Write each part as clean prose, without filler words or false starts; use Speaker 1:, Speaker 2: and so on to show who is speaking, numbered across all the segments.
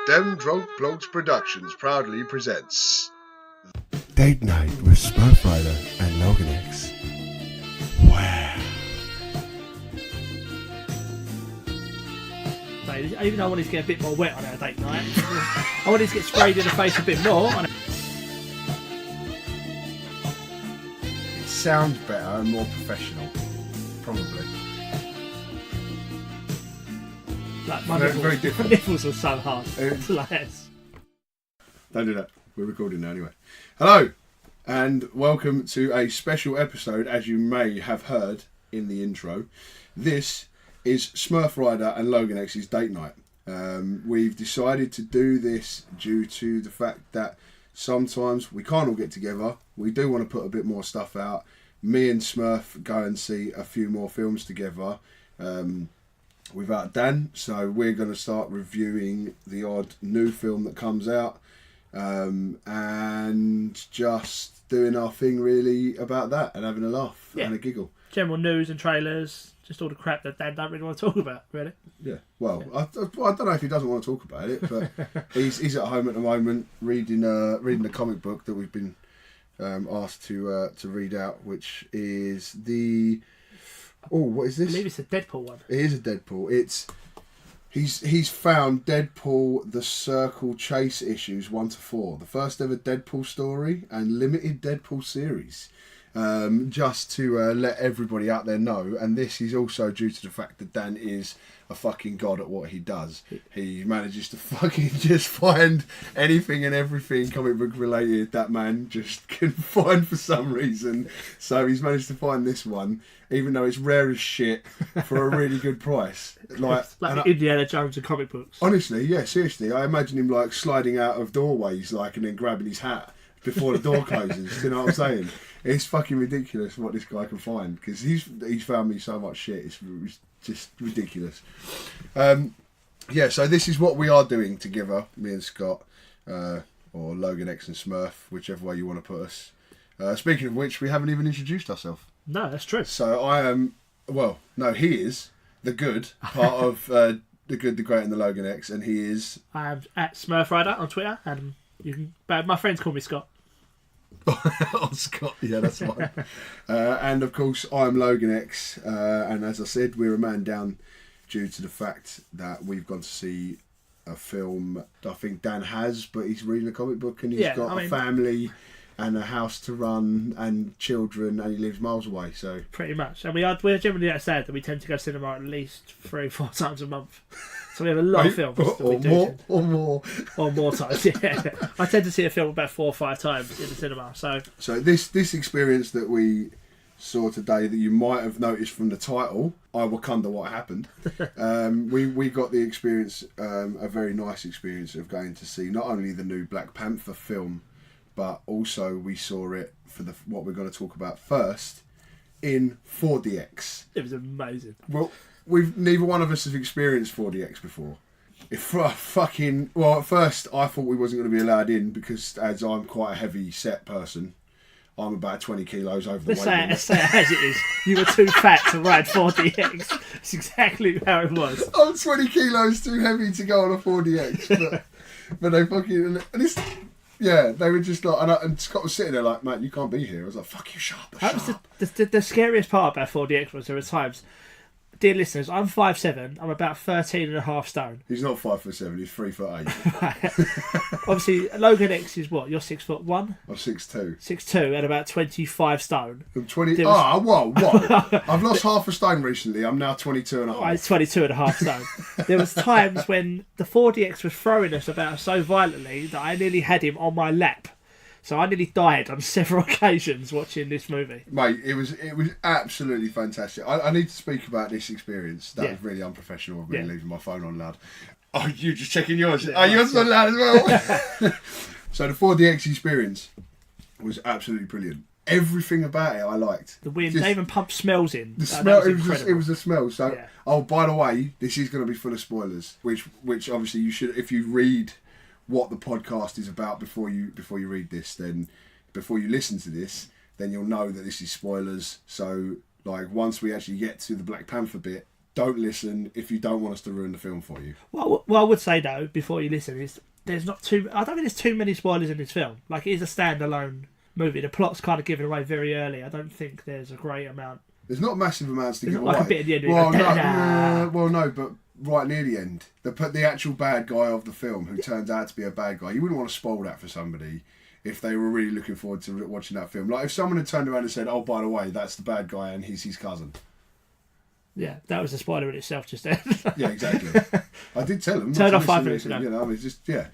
Speaker 1: Dem Drunk Blokes Productions proudly presents
Speaker 2: Date Night with Smurfrider and loganx. Wow.
Speaker 3: Even though I wanted to get a bit more wet on our date night, I wanted to get sprayed in the face a bit more.
Speaker 2: It sounds better and more professional, probably.
Speaker 3: Like my
Speaker 2: Very,
Speaker 3: nipples,
Speaker 2: very different.
Speaker 3: My nipples were so hard. Like this.
Speaker 2: Don't do that. We're recording now anyway. Hello, and welcome to a special episode, as you may have heard in the intro. This is Smurfrider and loganx's date night. We've decided to do this due to the fact that sometimes we can't all get together. We do want to put a bit more stuff out. Me and Smurf go and see a few more films together without Dan, so we're going to start reviewing the odd new film that comes out and just doing our thing really about that and having a laugh and a giggle.
Speaker 3: General news and trailers, just all the crap that Dan don't really want to talk about, really. Yeah.
Speaker 2: Well, I don't know if he doesn't want to talk about it, but he's at home at the moment reading the comic book that we've been asked to read out, which is the... Oh, what is this?
Speaker 3: I believe it's a Deadpool one.
Speaker 2: It is a Deadpool. He's found Deadpool the Circle Chase issues 1 to 4, the first ever Deadpool story and limited Deadpool series. Just to let everybody out there know, and this is also due to the fact that Dan is a fucking god at what he does. He manages to fucking just find anything and everything comic book related that man just can find for some reason. So he's managed to find this one, even though it's rare as shit, for a really good price. Like
Speaker 3: Indiana Jones and comic books.
Speaker 2: Honestly, yeah, seriously, I imagine him like sliding out of doorways, like, and then grabbing his hat before the door closes. You know what I'm saying? It's fucking ridiculous what this guy can find, because he's found me so much shit. It's just ridiculous. So this is what we are doing together, me and Scott, or loganx and Smurf, whichever way you want to put us. Speaking of which, we haven't even introduced ourselves.
Speaker 3: No, that's true.
Speaker 2: So I am, he is the good part of the good, the great, and the loganx, and he is...
Speaker 3: I'm at Smurfrider on Twitter, and my friends call me Scott.
Speaker 2: Oh, Scott, yeah, that's fine. And of course, I'm loganx, and as I said, we're a man down due to the fact that we've gone to see a film I think Dan has, but he's reading a comic book and he's got a family and a house to run and children, and he lives miles away. So
Speaker 3: pretty much, and we're generally that sad that we tend to go to cinema at least 3-4 times a month. So we have a lot of films
Speaker 2: or more
Speaker 3: times. Yeah, I tend to see a film about 4 or 5 times in the cinema. So
Speaker 2: this experience that we saw today, that you might have noticed from the title, I Wakanda What Happened. We got the experience, a very nice experience of going to see not only the new Black Panther film, but also we saw it for what we're going to talk about first in 4DX.
Speaker 3: It was amazing.
Speaker 2: Well, neither one of us have experienced 4DX before. At first I thought we wasn't going to be allowed in because, as I'm quite a heavy set person, I'm about 20 kilos over the weight limit.
Speaker 3: Let's say it as it is. You were too fat to ride 4DX. That's exactly how it was.
Speaker 2: I'm 20 kilos too heavy to go on a 4DX, but they fucking... And it's... Yeah, they were just like, and Scott was sitting there like, "Mate, you can't be here." I was like, "Fuck you, shut up."
Speaker 3: That was the scariest part about 4DX was there were times, dear listeners, I'm 5'7", I'm about 13.5 stone.
Speaker 2: He's not 5'7", he's 3'8".
Speaker 3: Obviously, loganx is what? You're 6'1".
Speaker 2: I'm 6'2".
Speaker 3: 6'2" and about 25 stone.
Speaker 2: I'm 20. Whoa! I've lost half a stone recently. I'm now 22.5.
Speaker 3: I was 22.5 stone. There was times when the 4DX was throwing us about so violently that I nearly had him on my lap. So I nearly died on several occasions watching this movie.
Speaker 2: Mate, it was absolutely fantastic. I need to speak about this experience. That was really unprofessional of me leaving my phone on loud. Oh, you're just checking yours. Yeah, yours on loud as well. So the 4DX experience was absolutely brilliant. Everything about it I liked.
Speaker 3: The wind, they even pumped smells in.
Speaker 2: The smell, it was the smell. So, by the way, this is going to be full of spoilers, which obviously you should, if you read what the podcast is about before you read this, then before you listen to this, then you'll know that this is spoilers. So like once we actually get to the Black Panther bit, don't listen if you don't want us to ruin the film for you.
Speaker 3: Well, I would say though, before you listen, is there's not too. I don't think there's too many spoilers in this film. Like, it is a standalone movie. The plot's kind of given away very early. I don't think there's a great amount.
Speaker 2: There's not massive amounts to
Speaker 3: There's
Speaker 2: give
Speaker 3: not
Speaker 2: away.
Speaker 3: like a bit at the end of
Speaker 2: well,
Speaker 3: it.
Speaker 2: no, but right near the end, the actual bad guy of the film, who turns out to be a bad guy, you wouldn't want to spoil that for somebody if they were really looking forward to watching that film. Like, if someone had turned around and said, "Oh, by the way, that's the bad guy and he's his cousin."
Speaker 3: Yeah, that was a spoiler in itself just then.
Speaker 2: Yeah, exactly. I did tell them.
Speaker 3: Turn off 5 minutes ago.
Speaker 2: You know, I mean, just yeah.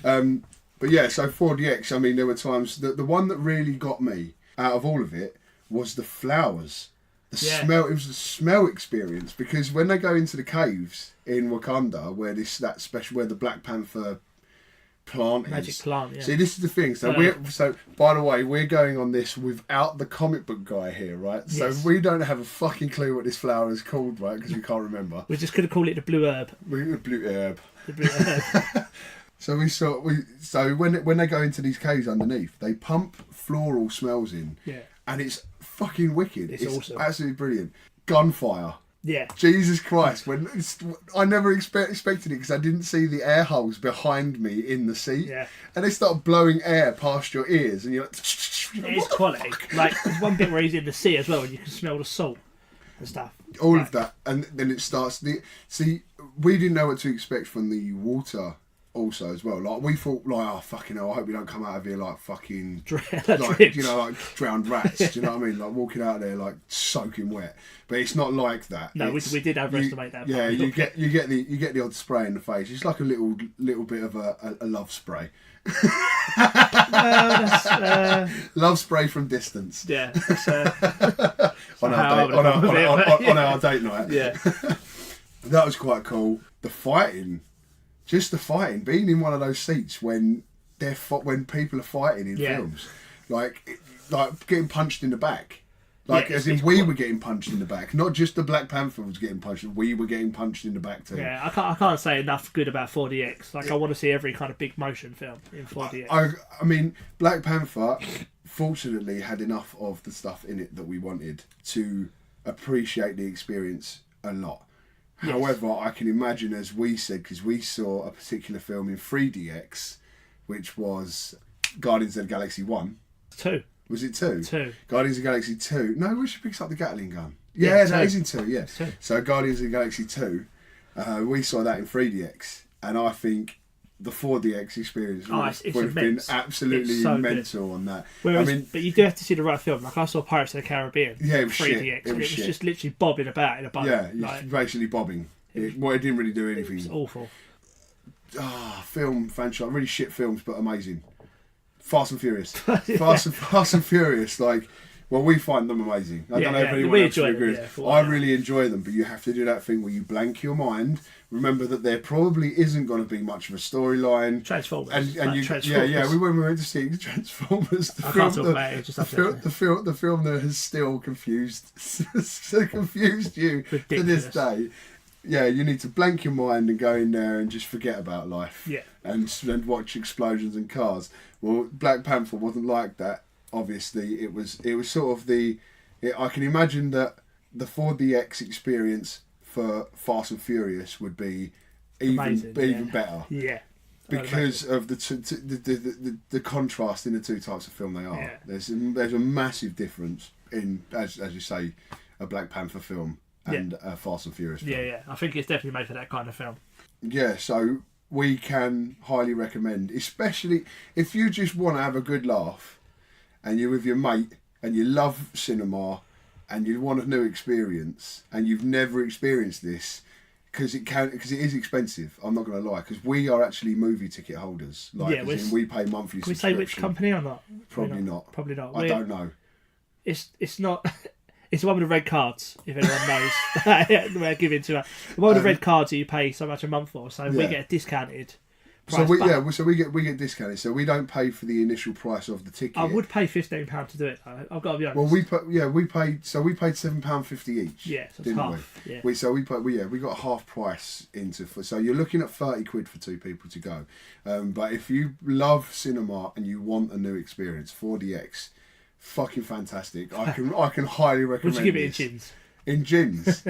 Speaker 2: But yeah, so 4DX. I mean, there were times the one that really got me out of all of it was the flowers. The smell. It was the smell experience, because when they go into the caves in Wakanda, where where the Black Panther plant
Speaker 3: Magic
Speaker 2: is.
Speaker 3: plant, yeah.
Speaker 2: See, this is the thing. So by the way, we're going on this without the comic book guy here, right? So
Speaker 3: Yes.
Speaker 2: we don't have a fucking clue what this flower is called, right? Because we can't remember.
Speaker 3: We just could have called it the blue herb.
Speaker 2: Blue herb.
Speaker 3: The blue herb.
Speaker 2: So when they go into these caves underneath, they pump floral smells in,
Speaker 3: Yeah.
Speaker 2: and it's fucking wicked.
Speaker 3: It's awesome.
Speaker 2: Absolutely brilliant. Gunfire.
Speaker 3: Yeah.
Speaker 2: Jesus Christ! I never expected it, because I didn't see the air holes behind me in the seat,
Speaker 3: Yeah.
Speaker 2: and they start blowing air past your ears, and you're like,
Speaker 3: It is quality. Like, there's one bit where he's in the sea as well, and you can smell the salt and stuff.
Speaker 2: all of that, and then it starts. We didn't know what to expect from the water. Also, as well, like, we thought, like, oh fucking hell, I hope we don't come out of here like fucking, like, you know, like drowned rats. Do you know what I mean? Like, walking out of there like soaking wet. But it's not like that.
Speaker 3: No, we did overestimate that.
Speaker 2: Yeah, you get the odd spray in the face. It's like a little bit of a love spray. Love spray from distance.
Speaker 3: Yeah.
Speaker 2: On our date night.
Speaker 3: Yeah.
Speaker 2: That was quite cool. The fighting. Just the fighting, being in one of those seats when people are fighting in films, like getting punched in the back, like as in we were getting punched in the back, not just the Black Panther was getting punched, we were getting punched in the back too.
Speaker 3: Yeah, I can't say enough good about 4DX. Like, I want to see every kind of big motion film in 4DX.
Speaker 2: I mean, Black Panther fortunately had enough of the stuff in it that we wanted to appreciate the experience a lot.
Speaker 3: Yes.
Speaker 2: However, I can imagine, as we said, because we saw a particular film in 3DX, which was Guardians of the Galaxy 1.
Speaker 3: 2.
Speaker 2: Was it 2?
Speaker 3: 2.
Speaker 2: Guardians of the Galaxy 2. No, we should pick up the Gatling gun. Yeah, that is in 2, yeah.
Speaker 3: 2.
Speaker 2: So Guardians of the Galaxy 2, we saw that in 3DX, and I think the 4DX experience would have been absolutely mental on that.
Speaker 3: Whereas, but you do have to see the right film. Like, I saw Pirates of the Caribbean.
Speaker 2: Yeah, it was
Speaker 3: 3DX.
Speaker 2: shit.
Speaker 3: It was just literally bobbing about in a boat.
Speaker 2: Yeah, like, basically bobbing. It didn't really do anything.
Speaker 3: It was awful.
Speaker 2: Film franchise, really shit films, but amazing. Fast and Furious. Fast and Furious, like, well, we find them amazing. I don't know if anyone else would agree. I really enjoy them, but you have to do that thing where you blank your mind. Remember that there probably isn't going to be much of a storyline.
Speaker 3: Transformers.
Speaker 2: Transformers. Yeah. We went to see Transformers. The film that has still confused you
Speaker 3: Ridiculous.
Speaker 2: to this day. Yeah, you need to blank your mind and go in there and just forget about life.
Speaker 3: Yeah.
Speaker 2: And watch explosions and cars. Well, Black Panther wasn't like that. Obviously, it was sort of I can imagine that the 4DX experience for Fast and Furious would be even better.
Speaker 3: Yeah.
Speaker 2: Because of the contrast in the two types of film they are. Yeah. There's a massive difference in, as you say, a Black Panther film and a Fast and Furious film.
Speaker 3: Yeah. I think it's definitely made for that kind of film.
Speaker 2: Yeah, so we can highly recommend, especially if you just want to have a good laugh and you're with your mate and you love cinema and you want a new experience and you've never experienced this, because it is expensive. I'm not going to lie, because we are actually movie ticket holders. Like, we pay monthly.
Speaker 3: Can we say which company or not?
Speaker 2: Probably not. I don't know.
Speaker 3: It's not. It's the one with the red cards, if anyone knows. We're giving to the one with the red cards that you pay so much a month for, so we get a discounted price.
Speaker 2: So we get discounted. So we don't pay for the initial price of the ticket.
Speaker 3: I would pay £15 to do it though. I've got to be honest.
Speaker 2: Well, we paid £7.50 each.
Speaker 3: Yeah, so it's half.
Speaker 2: We? Yeah. We got half price so you're looking at £30 for 2 people to go. But if you love cinema and you want a new experience, 4DX. Fucking fantastic! I can highly recommend.
Speaker 3: Would you give it in gins?
Speaker 2: In gins,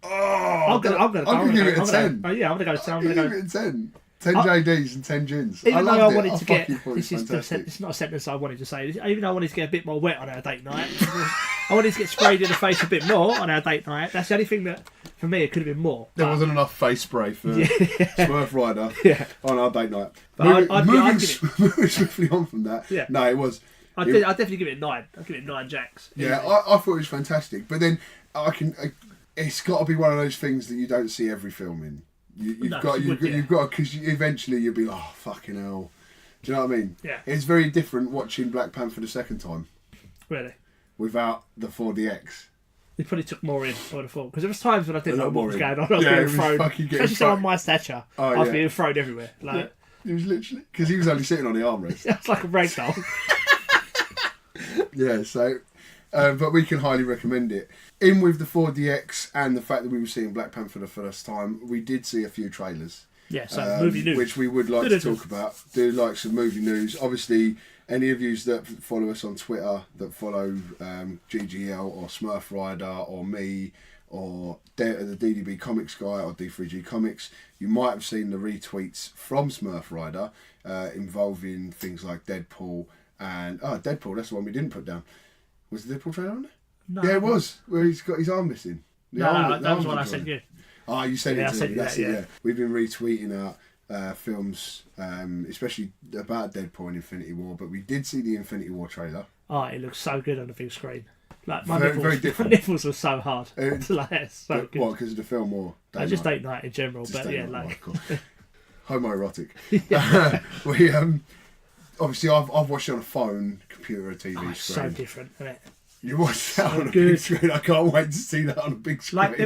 Speaker 2: I'm gonna give it a 10.
Speaker 3: Yeah, I'm gonna go.
Speaker 2: Give it a 10. 10 JDs and 10 gins.
Speaker 3: Even though I wanted to get,
Speaker 2: this is
Speaker 3: it's not a sentence I wanted to say. Even though I wanted to get a bit more wet on our date night, I wanted to get sprayed in the face a bit more on our date night. That's the only thing that, for me, it could have been more.
Speaker 2: There wasn't enough face spray for Smurfrider on our date night.
Speaker 3: But
Speaker 2: moving swiftly on from that.
Speaker 3: Yeah.
Speaker 2: No, it was.
Speaker 3: I'd definitely give it 9. I'd give it 9 jacks.
Speaker 2: Yeah, I thought it was fantastic. But then it's got to be one of those things that you don't see every film in. You've got because eventually you'll be like, oh fucking hell. Do you know what I mean?
Speaker 3: Yeah.
Speaker 2: It's very different watching Black Panther the second time.
Speaker 3: Really?
Speaker 2: Without the 4DX.
Speaker 3: They probably took more in, I would have thought. Because there was times when I didn't know what was going on. I was
Speaker 2: being
Speaker 3: thrown. Especially someone my stature. I was being thrown everywhere. Like,
Speaker 2: it was literally... Because he was only sitting on the armrest.
Speaker 3: It's like a rag doll.
Speaker 2: Yeah, so... but we can highly recommend it. In with the 4DX and the fact that we were seeing Black Panther for the first time, we did see a few trailers.
Speaker 3: Yeah, so movie news.
Speaker 2: Which we would like to talk about. Do like some movie news. Obviously, any of you that follow us on Twitter, that follow GGL or Smurfrider or me or the DDB Comics guy or D3G Comics, you might have seen the retweets from Smurfrider involving things like Deadpool and... Deadpool, that's the one we didn't put down. Was the Deadpool trailer on there?
Speaker 3: No.
Speaker 2: Yeah, it was. Where he's got his arm missing.
Speaker 3: That was one I sent you.
Speaker 2: Oh, you sent it to me.
Speaker 3: That's it, yeah.
Speaker 2: We've been retweeting out films, especially about Deadpool and Infinity War, but we did see the Infinity War trailer.
Speaker 3: Oh, it looks so good on the big screen. Like
Speaker 2: very different.
Speaker 3: My nipples were so hard. It's so good.
Speaker 2: What, because of the film or
Speaker 3: just date night in general, but yeah, like...
Speaker 2: Cool. Homoerotic. We obviously I've watched it on a phone, computer, or TV screen.
Speaker 3: So different, isn't it?
Speaker 2: You watched that on a big screen. I can't wait to see that on a big screen.
Speaker 3: Like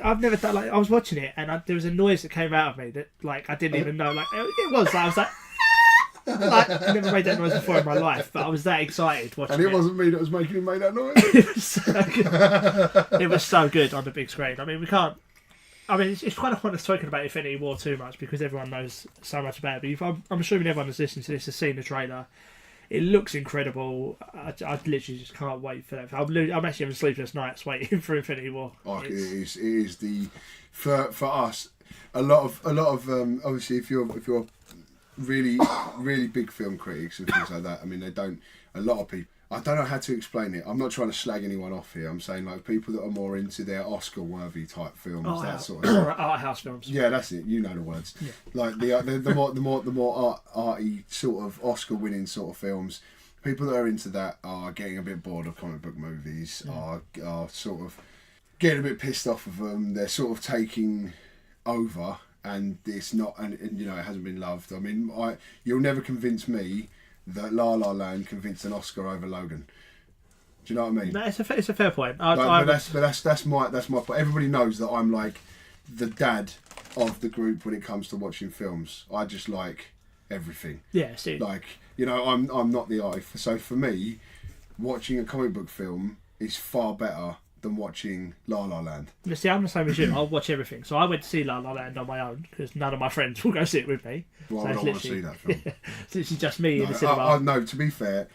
Speaker 3: I've never done. Like I was watching it, and there was a noise that came out of me that, like, I didn't even know. Like it was. Like, I was like, I never made that noise before in my life, but I was that excited watching it.
Speaker 2: And it wasn't me that was making him make that noise.
Speaker 3: It was so good. It was so good on the big screen. I mean, we can't. I mean, it's kind of pointless talking about Infinity War too much because everyone knows so much about it. But I'm assuming everyone who's listening to this has seen the trailer. It looks incredible. I literally just can't wait for that. I'm actually having sleepless nights waiting for Infinity War.
Speaker 2: Oh, it is the for us a lot of obviously if you're really big film critics and things like that. I mean, a lot of people. I don't know how to explain it. I'm not trying to slag anyone off here. I'm saying like people that are more into their Oscar-worthy type films, that sort of stuff.
Speaker 3: Art house films.
Speaker 2: Yeah, that's it. You know the words.
Speaker 3: Yeah.
Speaker 2: Like the more arty sort of Oscar-winning sort of films. People that are into that are getting a bit bored of comic book movies. Are sort of getting a bit pissed off of them. They're sort of taking over, and it's not, and you know, it hasn't been loved. I mean, you'll never convince me that La La Land convinced an Oscar over Logan. Do you know what I mean?
Speaker 3: No, it's a fair point.
Speaker 2: But that's my point. Everybody knows that I'm like the dad of the group when it comes to watching films. I just like everything.
Speaker 3: Yeah, see.
Speaker 2: Like, you know, I'm not the artist. So for me, watching a comic book film is far better than watching La La Land.
Speaker 3: But see, I'm the same as you. I'll watch everything. So I went to see La La Land on my own because none of my friends will go see it with me.
Speaker 2: Well,
Speaker 3: so
Speaker 2: I don't want to see that film.
Speaker 3: It's literally just me in the cinema.
Speaker 2: No, to be fair,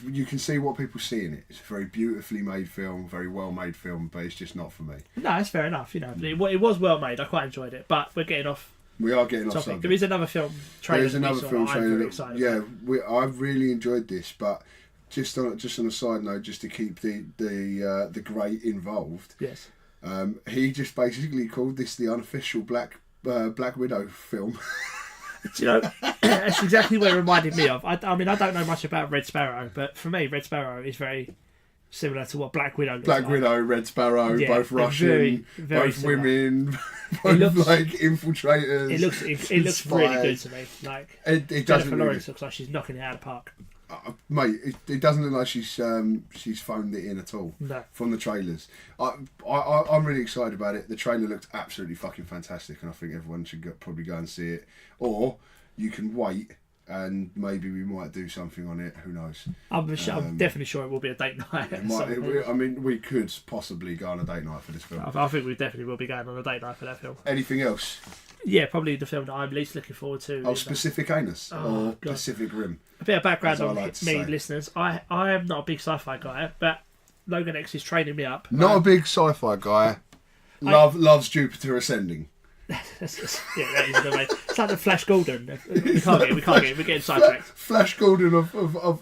Speaker 2: you can see what people see in it. It's a very beautifully made film, very well made film, but it's just not for me.
Speaker 3: No, it's fair enough. You know, it was well made. I quite enjoyed it, but we're getting off.
Speaker 2: We are getting off
Speaker 3: topic. There is another film trailer.
Speaker 2: There is another film trailer.
Speaker 3: Yeah,
Speaker 2: I've really enjoyed this, but just on a side note, just to keep the great involved.
Speaker 3: Yes.
Speaker 2: He just basically called this the unofficial Black Widow film.
Speaker 3: Do you know, that's exactly what it reminded me of. I mean, I don't know much about Red Sparrow, but for me, Red Sparrow is very similar to what Black Widow looks like.
Speaker 2: Black Widow, Red Sparrow, both Russian,
Speaker 3: very, very
Speaker 2: both
Speaker 3: similar.
Speaker 2: Women, both like infiltrators.
Speaker 3: It looks really good to me. Like
Speaker 2: it
Speaker 3: Jennifer Lawrence looks like she's knocking it out of the park.
Speaker 2: Mate, it doesn't look like she's phoned it in at all.
Speaker 3: No.
Speaker 2: From the trailers. I'm really excited about it. The trailer looked absolutely fucking fantastic, and I think everyone should probably go and see it. Or you can wait, and maybe we might do something on it. Who knows?
Speaker 3: I'm definitely sure it will be a date night.
Speaker 2: I mean, we could possibly go on a date night for this film.
Speaker 3: I think we definitely will be going on a date night for that film.
Speaker 2: Anything else?
Speaker 3: Yeah, probably the film that I'm least looking forward to.
Speaker 2: Pacific Anus or
Speaker 3: God.
Speaker 2: Pacific Rim.
Speaker 3: A bit of background on
Speaker 2: like
Speaker 3: me, listeners. I am not a big sci-fi guy, but loganx is training me up.
Speaker 2: Not a big sci-fi guy, loves Jupiter ascending.
Speaker 3: Yeah, that is the way. It's like the Flash Gordon. We can't get. We're getting sidetracked.
Speaker 2: Flash Gordon of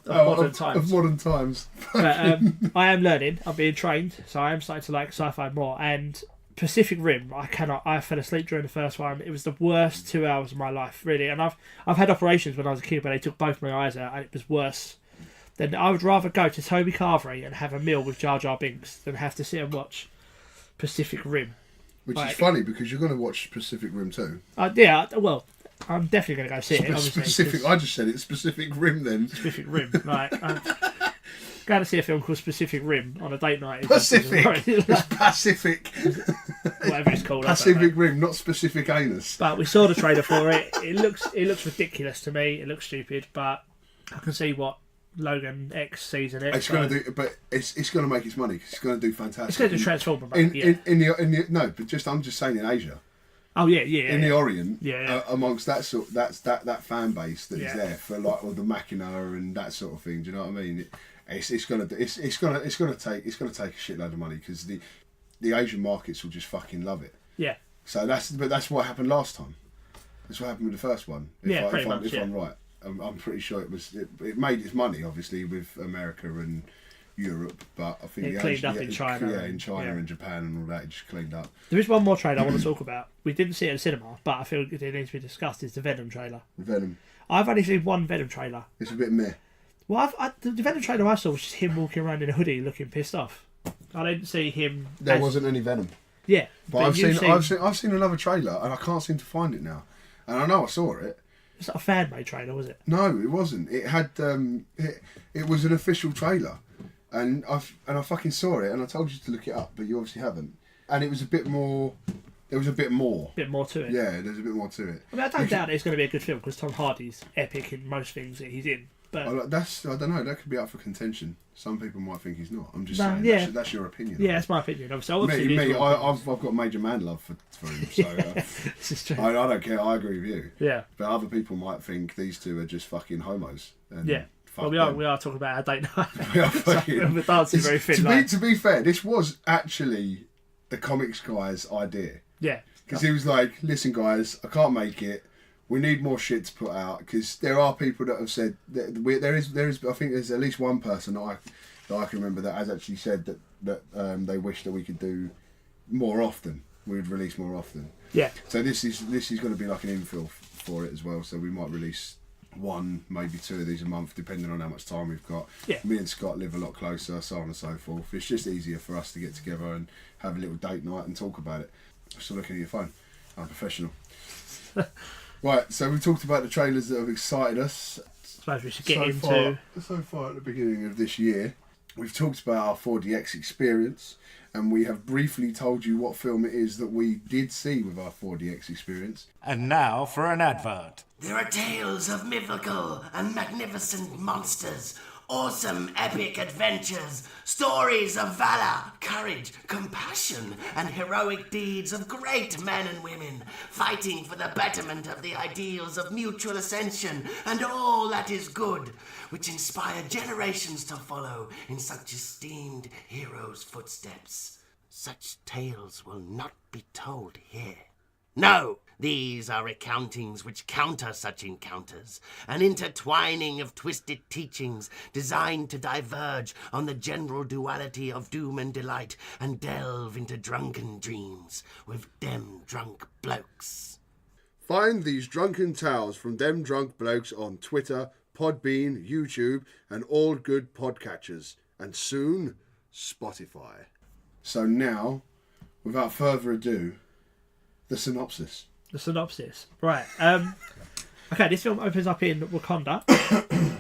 Speaker 3: modern
Speaker 2: times.
Speaker 3: But I am learning. I'm being trained, so I am starting to like sci-fi more. And Pacific Rim, I fell asleep during the first one. It was the worst 2 hours of my life, really. And I've had operations when I was a kid, but they took both my eyes out, and it was worse. Then I would rather go to Toby Carvery and have a meal with Jar Jar Binks than have to sit and watch Pacific Rim.
Speaker 2: Which is funny because you're going to watch Pacific Rim too.
Speaker 3: Yeah, well, I'm definitely going to go see it.
Speaker 2: Obviously, I just said it's Pacific Rim then.
Speaker 3: Pacific Rim, right. Going to see a film called Pacific Rim on a date night.
Speaker 2: Pacific. It's Pacific.
Speaker 3: Whatever it's called.
Speaker 2: Pacific Rim, not specific anus.
Speaker 3: But we saw the trailer for it. It looks ridiculous to me. It looks stupid, but I can see what loganx sees in it.
Speaker 2: It's going to do, but it's going to make its money because it's going to do fantastic.
Speaker 3: It's going to do Transformer money.
Speaker 2: I'm just saying in Asia.
Speaker 3: Oh yeah.
Speaker 2: In the Orient,
Speaker 3: yeah.
Speaker 2: Amongst that that fan base that is there for like all the Machina and that sort of thing. Do you know what I mean? It's gonna take a shitload of money because the Asian markets will just fucking love it.
Speaker 3: Yeah.
Speaker 2: So that's what happened last time. That's what happened with the first one. If I'm right, I'm pretty sure it made its money obviously with America and Europe, but I think
Speaker 3: it cleaned up in China.
Speaker 2: Yeah, in China and Japan and all that, it just cleaned up.
Speaker 3: There is one more trailer I want to talk about. We didn't see it at the cinema, but I feel it needs to be discussed. It's the Venom trailer.
Speaker 2: Venom.
Speaker 3: I've only seen one Venom trailer.
Speaker 2: It's a bit meh.
Speaker 3: Well, the Venom trailer I saw was just him walking around in a hoodie looking pissed off. I didn't see him.
Speaker 2: There wasn't any Venom.
Speaker 3: Yeah,
Speaker 2: but I've seen another trailer and I can't seem to find it now. And I know I saw it.
Speaker 3: It's not a fan-made trailer, was it?
Speaker 2: No, it wasn't. It had it was an official trailer, and I fucking saw it, and I told you to look it up, but you obviously haven't. And it was a bit more. There was a bit more.
Speaker 3: Bit more to it.
Speaker 2: Yeah, there's a bit more to it.
Speaker 3: I mean, I don't doubt it's going to be a good film because Tom Hardy's epic in most things that he's in. But
Speaker 2: I don't know. That could be up for contention. Some people might think he's not. I'm just saying. Yeah. That's your opinion.
Speaker 3: Yeah, that's my opinion. Obviously,
Speaker 2: I've got major man love for him. So
Speaker 3: this is true.
Speaker 2: I don't care. I agree with you.
Speaker 3: Yeah.
Speaker 2: But other people might think these two are just fucking homos. And
Speaker 3: yeah. Well, we are talking about our date night.
Speaker 2: We are fucking.
Speaker 3: We're dancing very thin.
Speaker 2: To be fair, this was actually the comics guy's idea.
Speaker 3: Yeah.
Speaker 2: Because he was like, "Listen, guys, I can't make it. We need more shit to put out because there are people that have said that there is. I think there's at least one person that I can remember that has actually said that they wish that we could do more often. We would release more often.
Speaker 3: Yeah.
Speaker 2: So this is going to be like an infill for it as well. So we might release one, maybe two of these a month, depending on how much time we've got.
Speaker 3: Yeah.
Speaker 2: Me and Scott live a lot closer, so on and so forth. It's just easier for us to get together and have a little date night and talk about it. I'm still looking at your phone. I'm professional. Right, so we talked about the trailers that have excited us.
Speaker 3: I suppose we should get into...
Speaker 2: So far at the beginning of this year, we've talked about our 4DX experience, and we have briefly told you what film it is that we did see with our 4DX experience.
Speaker 4: And now for an advert.
Speaker 5: There are tales of mythical and magnificent monsters, awesome epic adventures, stories of valor, courage, compassion, and heroic deeds of great men and women, fighting for the betterment of the ideals of mutual ascension and all that is good, which inspire generations to follow in such esteemed heroes' footsteps. Such tales will not be told here. No! These are recountings which counter such encounters, an intertwining of twisted teachings designed to diverge on the general duality of doom and delight and delve into drunken dreams with dem drunk blokes.
Speaker 1: Find these drunken tales from them drunk blokes on Twitter, Podbean, YouTube, and all good podcatchers, and soon, Spotify.
Speaker 2: So now, without further ado, the synopsis.
Speaker 3: The synopsis. Right. Okay, this film opens up in Wakanda,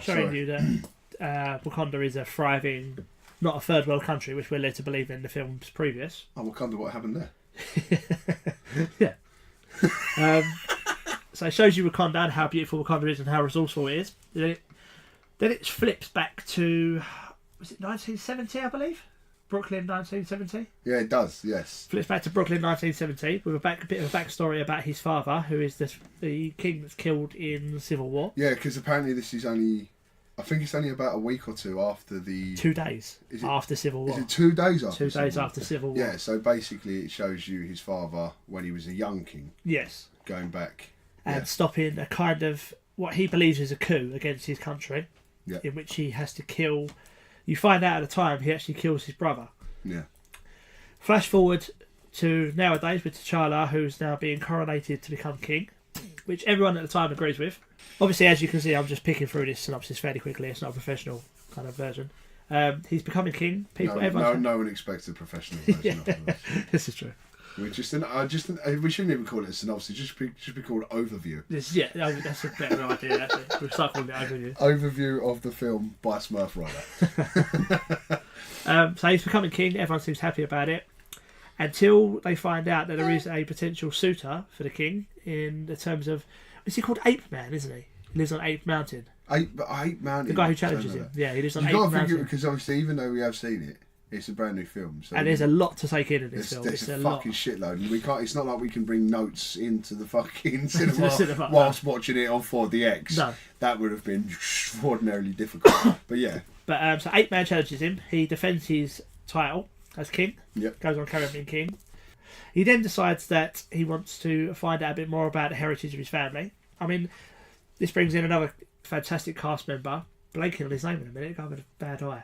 Speaker 3: showing you that Wakanda is a thriving, not a third world country, which we're led to believe in the films previous.
Speaker 2: Oh, Wakanda, what happened there?
Speaker 3: Yeah. So it shows you Wakanda and how beautiful Wakanda is and how resourceful it is. Then it flips back to, was it 1970, I believe? Brooklyn 1970?
Speaker 2: Yeah, it does, yes.
Speaker 3: Flips back to Brooklyn 1970 with a bit of a backstory about his father, who is the king that's killed in the Civil War.
Speaker 2: Yeah, because apparently this is only I think it's only about a week or two after the...
Speaker 3: 2 days after Civil War.
Speaker 2: Is it 2 days after
Speaker 3: 2 days after Civil War.
Speaker 2: Yeah, so basically it shows you his father when he was a young king.
Speaker 3: Yes.
Speaker 2: Going back.
Speaker 3: And stopping a kind of what he believes is a coup against his country, in which he has to kill... You find out at the time he actually kills his brother.
Speaker 2: Yeah.
Speaker 3: Flash forward to nowadays with T'Challa, who's now being coronated to become king, which everyone at the time agrees with. Obviously, as you can see, I'm just picking through this synopsis fairly quickly. It's not a professional kind of version. He's becoming king.
Speaker 2: No one expects a professional version of this.
Speaker 3: This is true.
Speaker 2: We shouldn't even call it a synopsis. Just be called overview.
Speaker 3: That's a better idea. Actually, we'll start calling it overview.
Speaker 2: Overview of the film by Smurfrider.
Speaker 3: So he's becoming king. Everyone seems happy about it, until they find out that there is a potential suitor for the king in the terms of... Is he called Ape Man, isn't he? He lives on Ape Mountain.
Speaker 2: Ape Mountain.
Speaker 3: The guy who challenges him. Yeah, he lives on Ape Mountain.
Speaker 2: Because obviously, even though we have seen it, it's a brand new film. So
Speaker 3: and there's a lot to take in this film.
Speaker 2: It's a fucking shitload. And we can't. It's not like we can bring notes into the fucking cinema whilst watching it on 4DX.
Speaker 3: No.
Speaker 2: That would have been extraordinarily difficult. But yeah.
Speaker 3: But so Ape Man challenges him. He defends his title as king.
Speaker 2: Yep.
Speaker 3: Goes on carrying being king. He then decides that he wants to find out a bit more about the heritage of his family. I mean, this brings in another fantastic cast member, blanking on his name in a minute, guy with a bad eye,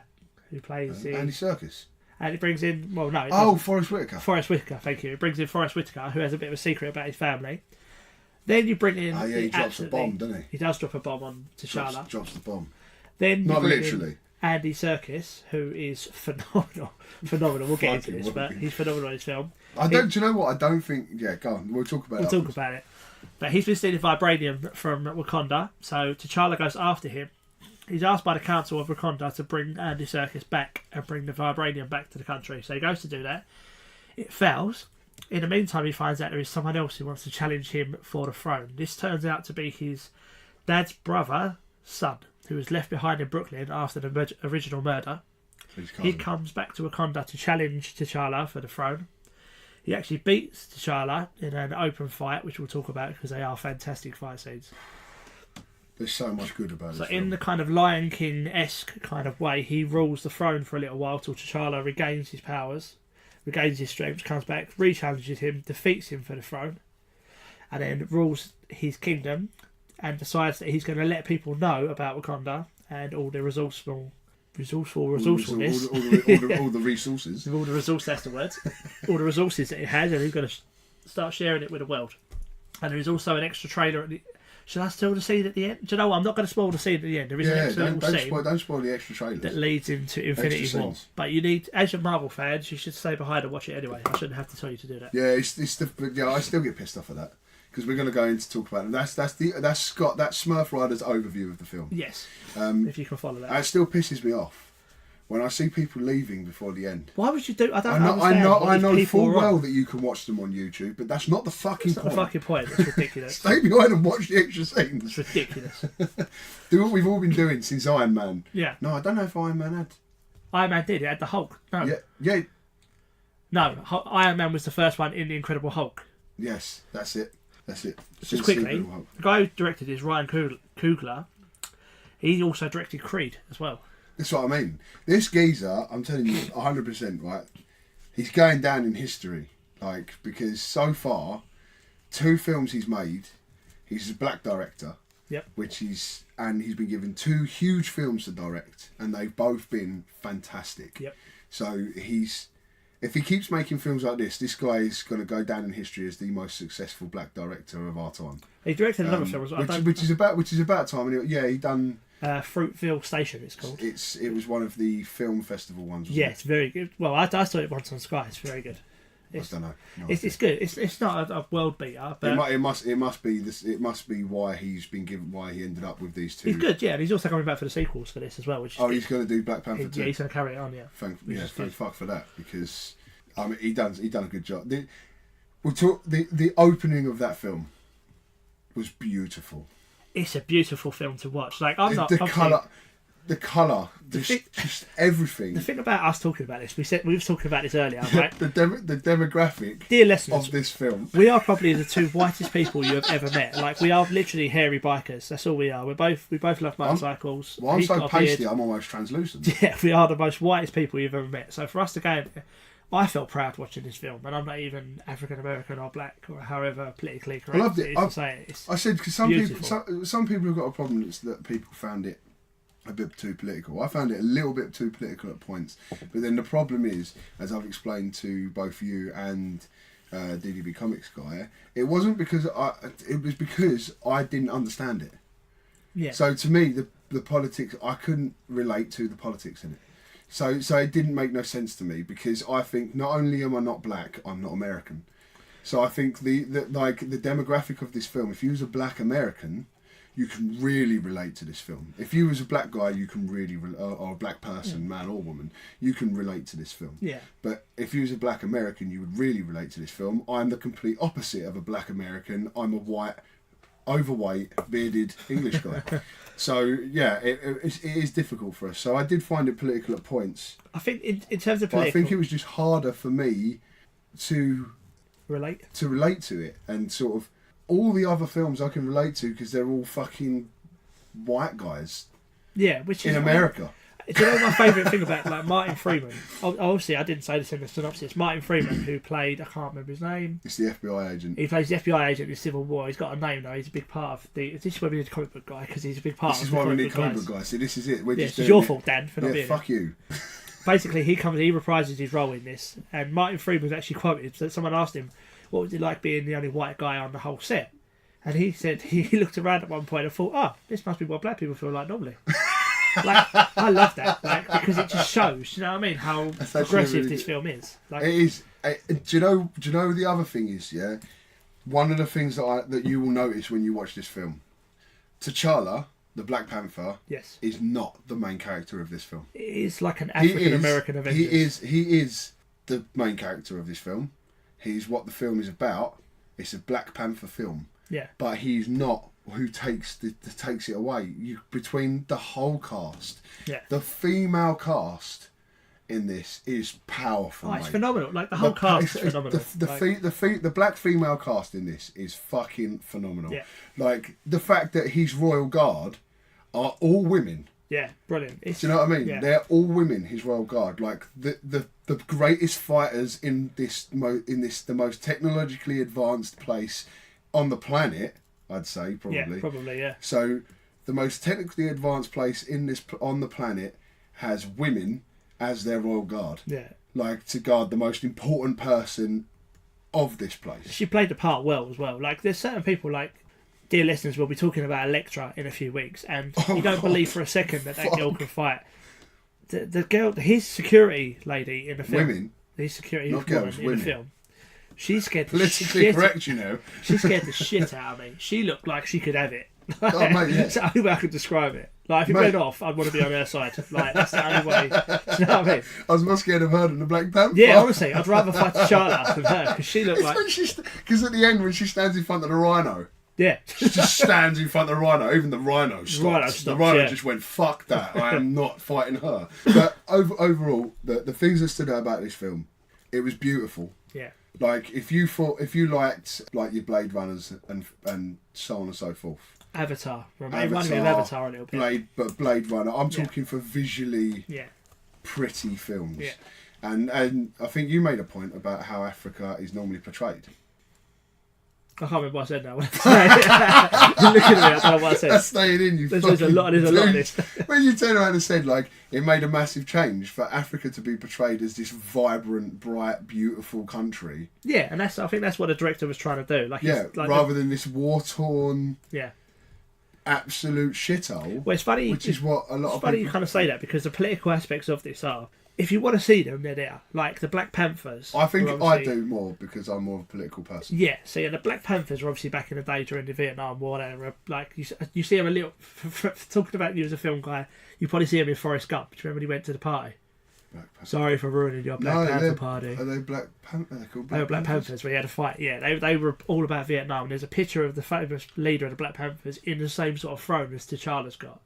Speaker 3: who plays
Speaker 2: Andy Serkis.
Speaker 3: And it brings in, well, no.
Speaker 2: Forrest Whitaker.
Speaker 3: Forrest Whitaker, thank you. It brings in Forrest Whitaker, who has a bit of a secret about his family. Then you bring in...
Speaker 2: he drops a bomb, doesn't he?
Speaker 3: He does drop a bomb on T'Challa.
Speaker 2: Drops the bomb.
Speaker 3: Then
Speaker 2: not literally.
Speaker 3: Andy Serkis, who is phenomenal. We'll get into this, but he's phenomenal in his film.
Speaker 2: Do you know what? I don't think... Yeah, go on. We'll talk about it.
Speaker 3: We'll talk about it. But he's been stealing vibranium from Wakanda, so T'Challa goes after him. He's asked by the Council of Wakanda to bring Andy Serkis back and bring the vibranium back to the country. So he goes to do that. It fails. In the meantime, he finds out there is someone else who wants to challenge him for the throne. This turns out to be his dad's brother's son, who was left behind in Brooklyn after the original murder. He comes back to Wakanda to challenge T'Challa for the throne. He actually beats T'Challa in an open fight, which we'll talk about because they are fantastic fight scenes.
Speaker 2: There's so much good about it.
Speaker 3: So in the kind of Lion King-esque kind of way, he rules the throne for a little while till T'Challa regains his powers, regains his strength, comes back, re-challenges him, defeats him for the throne, and then rules his kingdom and decides that he's going to let people know about Wakanda and all the resourcefulness.
Speaker 2: All the resources.
Speaker 3: All the resources, that's the word. All the resources that it has, and he's going to start sharing it with the world. And there is also an extra trailer at the... Should I spoil the scene at the end? Do you know what? I'm not going to spoil the scene at the end. There is an extra little scene.
Speaker 2: Don't spoil the extra trailers.
Speaker 3: That leads into Infinity War. But you need, as your Marvel fans, you should stay behind and watch it anyway. I shouldn't have to tell you to do that.
Speaker 2: Yeah, I still get pissed off at that. Because we're going to go into talk about it. That's Smurfrider's overview of the film.
Speaker 3: Yes, if you can follow that.
Speaker 2: It still pisses me off when I see people leaving before the end.
Speaker 3: Why would you do? I
Speaker 2: know full well that you can watch them on YouTube, but that's not the fucking point.
Speaker 3: That's not the fucking point. It's ridiculous.
Speaker 2: Stay behind and watch the extra scenes.
Speaker 3: It's ridiculous.
Speaker 2: Do what we've all been doing since Iron Man.
Speaker 3: Yeah.
Speaker 2: No, I don't know if Iron Man had.
Speaker 3: Iron Man did. It had the Hulk. No.
Speaker 2: Yeah.
Speaker 3: No, Iron Man was the first one in the Incredible Hulk.
Speaker 2: Yes, that's it.
Speaker 3: Just quickly, the guy who directed is Ryan Coogler. He also directed Creed as well.
Speaker 2: That's what I mean. This geezer, I'm telling you, 100%, right? He's going down in history, because so far, 2 films he's made. He's a black director.
Speaker 3: Yep.
Speaker 2: He's been given 2 huge films to direct, and they've both been fantastic.
Speaker 3: Yep.
Speaker 2: So if he keeps making films like this guy is going to go down in history as the most successful black director of our time.
Speaker 3: He directed another film as well.
Speaker 2: Which is about time. And he done.
Speaker 3: Fruitville Station, it's called.
Speaker 2: It was one of the film festival ones.
Speaker 3: Yeah, it's very good. Well, I saw it once on Sky. It's very good.
Speaker 2: I don't know.
Speaker 3: It's good. It's not a world beater, but
Speaker 2: it must be this. It must be why he's been given. Why he ended up with these 2.
Speaker 3: He's good, yeah. And he's also coming back for the sequels for this as well. Which
Speaker 2: he's going to do Black Panther 2.
Speaker 3: Yeah, he's going to carry it on. Yeah.
Speaker 2: Thank fuck for that, because he done a good job. The opening of that film was beautiful.
Speaker 3: It's a beautiful film to watch. I'm not
Speaker 2: the colour. the colour, just everything.
Speaker 3: The thing about us talking about this, we were talking about this earlier, right?
Speaker 2: the demographic
Speaker 3: Dear listeners,
Speaker 2: of this film.
Speaker 3: we are probably the two whitest people you have ever met. Like, we are literally hairy bikers. That's all we are. We both love motorcycles.
Speaker 2: Well, I'm
Speaker 3: He's
Speaker 2: so
Speaker 3: got a beard.
Speaker 2: pasty, I'm almost translucent.
Speaker 3: Yeah, we are the most whitest people you've ever met. So for us to go in there, I felt proud watching this film, and I'm not even African American or black or however politically correct
Speaker 2: I loved it.
Speaker 3: it is to say it.
Speaker 2: I said because
Speaker 3: beautiful.
Speaker 2: some people have got a problem. It's that people found it a bit too political. I found it a little bit too political at points. But then the problem is, as I've explained to both you and DDB Comics guy, it wasn't because it was because I didn't understand it.
Speaker 3: Yeah.
Speaker 2: So to me, the politics, I couldn't relate to the politics in it. So it didn't make no sense to me because I think not only am I not black, I'm not American. So I think the demographic of this film, if you was a black American, you can really relate to this film. If you was a black guy, you can really, or a black person, man or woman, you can relate to this film.
Speaker 3: Yeah.
Speaker 2: But if you was a black American, you would really relate to this film. I'm the complete opposite of a black American. I'm a white, overweight, bearded English guy. So yeah, it is difficult for us. So I did find it political at points.
Speaker 3: I think in terms of
Speaker 2: But
Speaker 3: political,
Speaker 2: I think it was just harder for me to
Speaker 3: relate
Speaker 2: to it, and sort of all the other films I can relate to because they're all fucking white guys.
Speaker 3: Yeah, which is
Speaker 2: in America.
Speaker 3: Do you know my favourite thing about like Martin Freeman? Obviously, I didn't say this in the synopsis. Martin Freeman, who played, I can't remember his name.
Speaker 2: It's the FBI agent.
Speaker 3: He plays the FBI agent in Civil War. He's got a name though. He's a big part of the. This is why we need a comic book guy because he's a big part.
Speaker 2: This
Speaker 3: of
Speaker 2: is
Speaker 3: the
Speaker 2: why we need
Speaker 3: comic
Speaker 2: comic book guys. See, this is it. We're
Speaker 3: Yeah,
Speaker 2: just
Speaker 3: it's
Speaker 2: doing
Speaker 3: your
Speaker 2: it.
Speaker 3: fault, Dan, for not being.
Speaker 2: Fuck you.
Speaker 3: Basically, he reprises his role in this, and Martin Freeman was actually quoted. So someone asked him, "What was it like being the only white guy on the whole set?" And he said he looked around at one point and thought, "Oh, this must be what black people feel like normally." Like, I love that, like, because it just shows, you know what I mean, how progressive
Speaker 2: really
Speaker 3: this film is. Like,
Speaker 2: it is. Do you know the other thing is, yeah? One of the things that you will notice when you watch this film, T'Challa, the Black Panther,
Speaker 3: yes,
Speaker 2: is not the main character of this film.
Speaker 3: it is like an African American Avengers.
Speaker 2: He is the main character of this film. He's what the film is about. It's a Black Panther film.
Speaker 3: Yeah,
Speaker 2: but he's not who takes it away. Between the whole cast,
Speaker 3: yeah,
Speaker 2: the female cast in this is powerful.
Speaker 3: oh, it's
Speaker 2: mate.
Speaker 3: phenomenal. Like the whole cast is phenomenal.
Speaker 2: The black female cast in this is fucking phenomenal.
Speaker 3: Yeah.
Speaker 2: Like the fact that his royal guard are all women.
Speaker 3: Yeah, brilliant.
Speaker 2: Do you know what I mean?
Speaker 3: Yeah.
Speaker 2: They're all women. His royal guard, like the greatest fighters in the most technologically advanced place on the planet. I'd say probably.
Speaker 3: Yeah, probably, yeah.
Speaker 2: So the most technically advanced place on the planet has women as their royal guard.
Speaker 3: Yeah.
Speaker 2: Like to guard the most important person of this place.
Speaker 3: She played the part well as well. Like there's certain people like dear listeners will be talking about Elektra in a few weeks and you don't believe for a second that girl can fight. The girl, his security lady in the film.
Speaker 2: Women.
Speaker 3: His security
Speaker 2: Not
Speaker 3: woman
Speaker 2: girls,
Speaker 3: in
Speaker 2: women.
Speaker 3: the film. She scared the
Speaker 2: Politically
Speaker 3: shit.
Speaker 2: correct, you know.
Speaker 3: She scared the shit out of me. She looked like she could have it.
Speaker 2: Oh, mate, yeah.
Speaker 3: That's the only way I could describe it. Like if it
Speaker 2: Mate.
Speaker 3: went off, I'd want to be on her side. Like that's the only way. Do you know what I mean?
Speaker 2: I was more scared of her than the Black Panther.
Speaker 3: Yeah, honestly, I'd rather fight T'Challa than her because she looked like.
Speaker 2: Because at the end when she stands in front of the rhino,
Speaker 3: Yeah.
Speaker 2: she just stands in front of the rhino. Even the rhino stopped.
Speaker 3: Rhino
Speaker 2: The
Speaker 3: stopped,
Speaker 2: rhino
Speaker 3: yeah.
Speaker 2: just went, "Fuck that! I am not fighting her." But overall, the things that stood out about this film, it was beautiful.
Speaker 3: Yeah.
Speaker 2: Like if you liked like your Blade Runners and so on and so forth.
Speaker 3: Avatar. It reminded me of Avatar a little bit.
Speaker 2: Blade Runner. I'm talking for visually
Speaker 3: Yeah.
Speaker 2: pretty films.
Speaker 3: Yeah.
Speaker 2: And I think you made a point about how Africa is normally portrayed.
Speaker 3: I can't remember what I said now. You're looking at me, I don't know what I said.
Speaker 2: That's staying in you.
Speaker 3: There's a lot of this.
Speaker 2: When you turn around and said like it made a massive change for Africa to be portrayed as this vibrant, bright, beautiful country.
Speaker 3: Yeah, and I think that's what the director was trying to do. Like,
Speaker 2: Yeah,
Speaker 3: it's like
Speaker 2: rather than this war-torn,
Speaker 3: yeah.
Speaker 2: absolute shithole.
Speaker 3: Well, it's funny.
Speaker 2: Which is what a lot
Speaker 3: it's
Speaker 2: of
Speaker 3: funny
Speaker 2: people
Speaker 3: you kind of say that because the political aspects of this are. If you want to see them, they're there. Like the Black Panthers.
Speaker 2: I think
Speaker 3: are
Speaker 2: I
Speaker 3: obviously-
Speaker 2: do more because I'm more of a political person.
Speaker 3: Yeah, so yeah, the Black Panthers were obviously back in the day during the Vietnam War. They were like you see them a little. Talking about you as a film guy, you probably see them in Forrest Gump. Do you remember when he went to the party?
Speaker 2: Black Panther.
Speaker 3: Sorry for ruining your Black Panther party.
Speaker 2: Are they Black Panther? They're called
Speaker 3: They were
Speaker 2: Black
Speaker 3: Black Panthers where he had a fight. Yeah, they were all about Vietnam. And there's a picture of the famous leader of the Black Panthers in the same sort of throne as T'Challa's got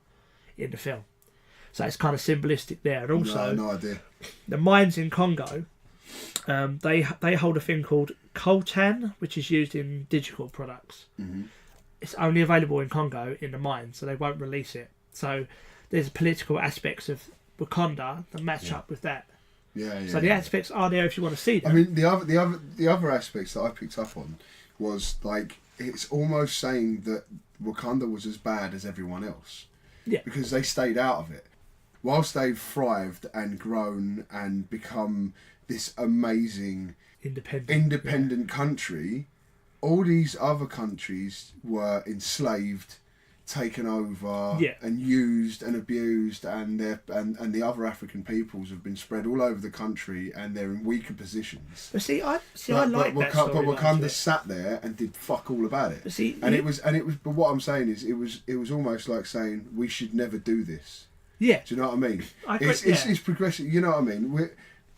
Speaker 3: in the film. So it's kind of symbolistic there. And also,
Speaker 2: no idea.
Speaker 3: the mines in Congo, they hold a thing called coltan, which is used in digital products.
Speaker 2: Mm-hmm.
Speaker 3: It's only available in Congo in the mines, so they won't release it. So there's political aspects of Wakanda that match up with that.
Speaker 2: Yeah.
Speaker 3: So the aspects are there if you want to see them.
Speaker 2: I mean, the other aspects that I picked up on was like it's almost saying that Wakanda was as bad as everyone else.
Speaker 3: Yeah.
Speaker 2: Because they stayed out of it. Whilst they've thrived and grown and become this amazing independent country, all these other countries were enslaved, taken over, and used and abused, and the other African peoples have been spread all over the country, and they're in weaker positions.
Speaker 3: But I like that story.
Speaker 2: But Wakanda sat there and did fuck all about it. But what I'm saying is, it was almost like saying we should never do this.
Speaker 3: Yeah.
Speaker 2: Do you know what I mean?
Speaker 3: It's
Speaker 2: progressive. You know what I mean?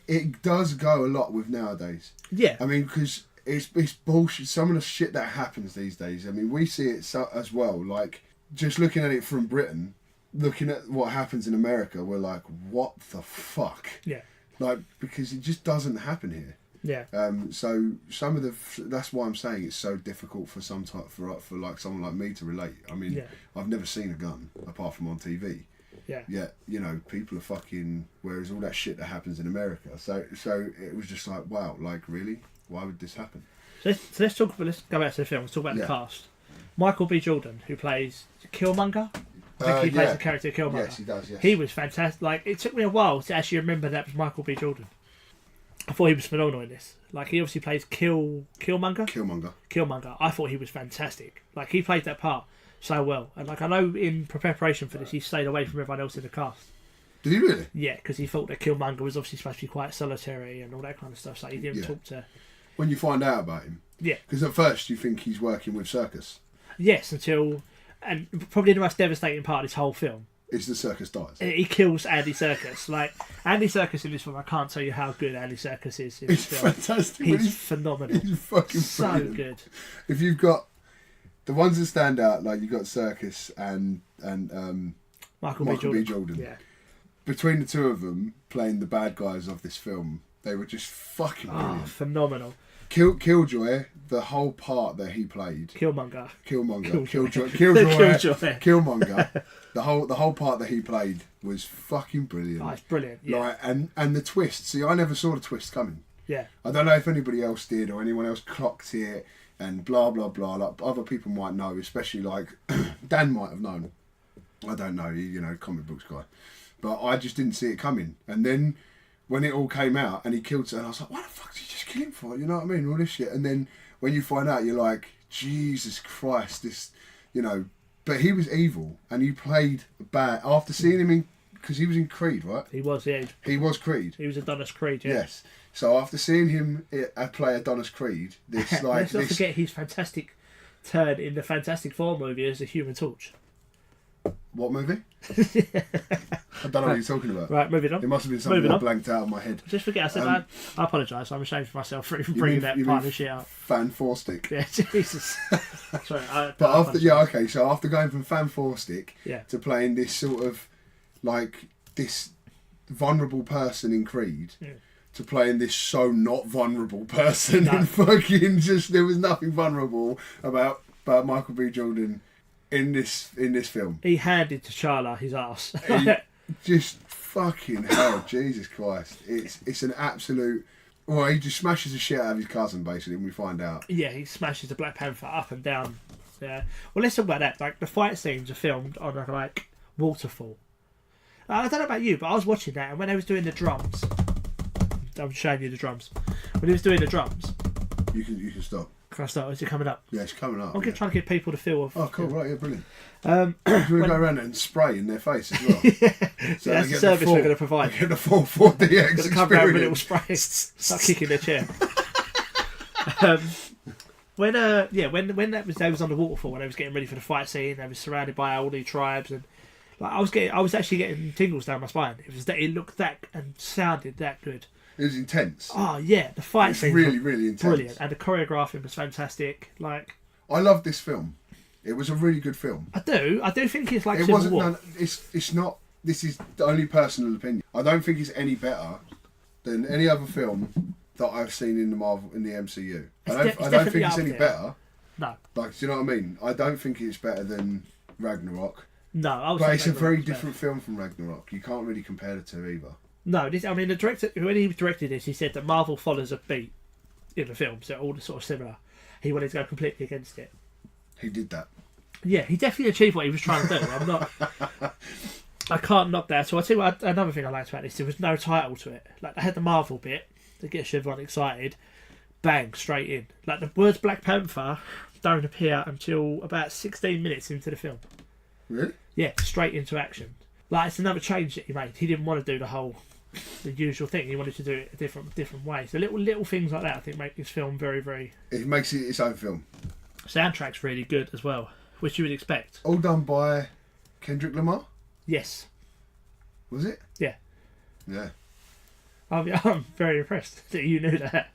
Speaker 2: It does go a lot with nowadays.
Speaker 3: Yeah.
Speaker 2: I mean, because it's bullshit. Some of the shit that happens these days. I mean, we see it as well. Like, just looking at it from Britain, looking at what happens in America, we're like, what the fuck?
Speaker 3: Yeah.
Speaker 2: Like, because it just doesn't happen here.
Speaker 3: Yeah.
Speaker 2: So some of that's why I'm saying it's so difficult for like someone like me to relate. I mean, I've never seen a gun apart from on TV.
Speaker 3: Yeah.
Speaker 2: Yet, you know, people are fucking. Whereas all that shit that happens in America. So it was just like, wow, like really, why would this happen?
Speaker 3: So let's go back to the film. Let's talk about the cast. Michael B. Jordan, who plays Killmonger. I think he plays the character Killmonger.
Speaker 2: Yes, he does. Yes.
Speaker 3: He was fantastic. Like, it took me a while to actually remember that was Michael B. Jordan. I thought he was phenomenal in this. Like, he obviously plays Killmonger. Killmonger. I thought he was fantastic. Like, he played that part so well. And like, I know in preparation for this, he stayed away from everyone else in the cast.
Speaker 2: Did he really?
Speaker 3: Yeah, because he thought that Killmonger was obviously supposed to be quite solitary and all that kind of stuff. So he didn't talk to.
Speaker 2: When you find out about him.
Speaker 3: Yeah.
Speaker 2: Because at first you think he's working with Circus.
Speaker 3: Yes, and probably the most devastating part of this whole film
Speaker 2: is the Circus dies.
Speaker 3: He kills Andy Serkis. Like, Andy Serkis in this film, I can't tell you how good Andy Serkis is in this film.
Speaker 2: Fantastic.
Speaker 3: He's phenomenal.
Speaker 2: He's fucking
Speaker 3: so
Speaker 2: brilliant.
Speaker 3: Good.
Speaker 2: If you've got the ones that stand out, like you've got Serkis and
Speaker 3: Michael B. Jordan. Yeah.
Speaker 2: Between the two of them playing the bad guys of this film, they were just fucking brilliant.
Speaker 3: Phenomenal.
Speaker 2: Killjoy, the whole part that he played.
Speaker 3: Killmonger.
Speaker 2: Killjoy. The whole part that he played was fucking brilliant.
Speaker 3: Oh, it's brilliant. Yeah.
Speaker 2: Like, and the twist. See, I never saw the twist coming.
Speaker 3: Yeah.
Speaker 2: I don't know if anybody else did or anyone else clocked it and blah blah blah. Like other people might know, especially like Dan might have known. I don't know, you know, comic books guy. But I just didn't see it coming. And then when it all came out and he killed it, and I was like, what the fuck did you just kill him for? You know what I mean? All this shit. And then when you find out, you're like, Jesus Christ, this, you know. But he was evil and he played bad. After seeing him in, because he was in Creed, right?
Speaker 3: He was, yeah.
Speaker 2: He was Creed.
Speaker 3: He was Adonis Creed, yeah.
Speaker 2: Yes. So after seeing him play Adonis Creed, this like
Speaker 3: let's not forget his fantastic turn in the Fantastic Four movie as the Human Torch.
Speaker 2: What movie? I don't know what you're talking about.
Speaker 3: Right, moving on.
Speaker 2: It must have been something that blanked out of my head.
Speaker 3: Just forget I said that. I apologise. I'm ashamed for myself for even bringing that part of the shit out.
Speaker 2: Fan Four Stick.
Speaker 3: Yeah, Jesus. Sorry.
Speaker 2: So after going from Fan Four Stick to playing this sort of like this vulnerable person in Creed. Yeah. To playing this so not vulnerable person in fucking just there was nothing vulnerable about Michael B. Jordan in this film.
Speaker 3: He handed T'Challa his ass.
Speaker 2: Just fucking hell, Jesus Christ! It's an absolute. Well, he just smashes the shit out of his cousin basically. When we find out.
Speaker 3: Yeah, he smashes the Black Panther up and down. Yeah. Well, let's talk about that. Like the fight scenes are filmed on a like waterfall. I don't know about you, but I was watching that, and when they was doing the drums. I'm showing you the drums. When he was doing the drums.
Speaker 2: You can stop.
Speaker 3: Can I start? Is it coming up?
Speaker 2: Yeah, it's coming up.
Speaker 3: I'm trying to get people to feel of.
Speaker 2: Oh, cool, right, yeah, brilliant. Do we go around and spray in their face as well?
Speaker 3: So that's the service we're going to provide.
Speaker 2: Get the 4DX
Speaker 3: experience. Going to come around with a little spray. Start kicking their chair. When they was on the waterfall, when they was getting ready for the fight scene, they was surrounded by all the tribes, and like I was actually getting tingles down my spine. It looked that and sounded that good.
Speaker 2: It was intense.
Speaker 3: Oh yeah, the fight scene
Speaker 2: really, really intense.
Speaker 3: Brilliant, and the choreographing was fantastic. Like
Speaker 2: I loved this film. It was a really good film.
Speaker 3: I do think it's like
Speaker 2: it
Speaker 3: Civil
Speaker 2: wasn't.
Speaker 3: War.
Speaker 2: No, it's not. this is the only personal opinion. I don't think it's any better than any other film that I've seen in the MCU. I don't think it's any better.
Speaker 3: No.
Speaker 2: Like, do you know what I mean? I don't think it's better than Ragnarok.
Speaker 3: No,
Speaker 2: but it's a very different film from Ragnarok. You can't really compare the two either.
Speaker 3: No, the director, when he directed this, he said that Marvel follows a beat in the film, so all sort of similar. He wanted to go completely against it.
Speaker 2: He did that.
Speaker 3: Yeah, he definitely achieved what he was trying to do. I can't knock that. So I'll tell you what, another thing I liked about this, there was no title to it. Like, they had the Marvel bit that gets everyone excited. Bang, straight in. Like, the words Black Panther don't appear until about 16 minutes into the film.
Speaker 2: Really?
Speaker 3: Yeah, straight into action. Like, it's another change that he made. He didn't want to do the usual thing. He wanted to do it a different way. So little things like that, I think, make this film very, very...
Speaker 2: It makes it its own film.
Speaker 3: Soundtrack's really good as well, which you would expect.
Speaker 2: All done by Kendrick Lamar?
Speaker 3: Yes.
Speaker 2: Was it?
Speaker 3: Yeah.
Speaker 2: Yeah.
Speaker 3: I'm very impressed that you knew that.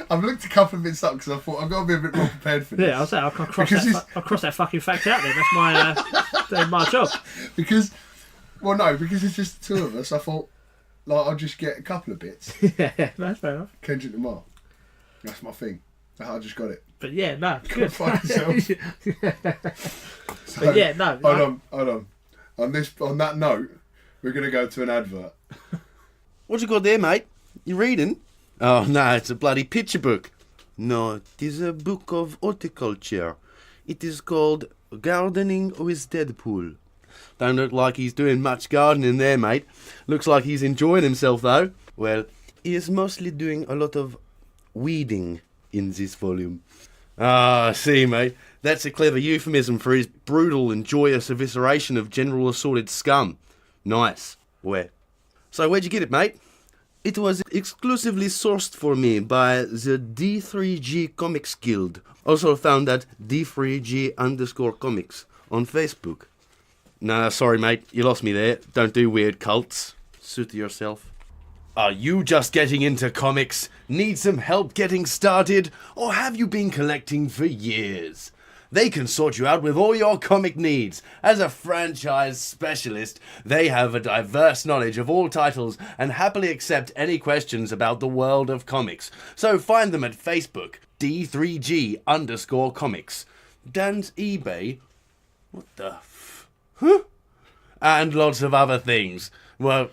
Speaker 2: I've looked a couple of bits up because I thought I've got to be a bit more prepared for this.
Speaker 3: Yeah, I'll cross that fucking fact out there. That's my job.
Speaker 2: Because it's just the two of us. I thought, like, I'll just get a couple of bits.
Speaker 3: Yeah, that's fair enough.
Speaker 2: Kendrick Lamar. That's my thing. I just got it.
Speaker 3: But yeah, no,
Speaker 2: Go
Speaker 3: good.
Speaker 2: fuck yourself.
Speaker 3: So, but yeah, no.
Speaker 2: Hold on. On that note, we're going to go to an advert.
Speaker 6: What you got there, mate? You reading? Oh, no, it's a bloody picture book. No, it is a book of horticulture. It is called Gardening with Deadpool. Don't look like he's doing much gardening there, mate. Looks like he's enjoying himself, though. Well, he is mostly doing a lot of weeding in this volume. Ah, see, mate. That's a clever euphemism for his brutal and joyous evisceration of general assorted scum. Nice. Where? So where'd you get it, mate? It was exclusively sourced for me by the D3G Comics Guild, also found at D3G_comics on Facebook. Nah, sorry mate, you lost me there. Don't do weird cults. Suit yourself. Are you just getting into comics? Need some help getting started? Or have you been collecting for years? They can sort you out with all your comic needs. As a franchise specialist, they have a diverse knowledge of all titles and happily accept any questions about the world of comics. So find them at Facebook, D3G_comics. Dan's eBay? What the Huh? And lots of other things. Well,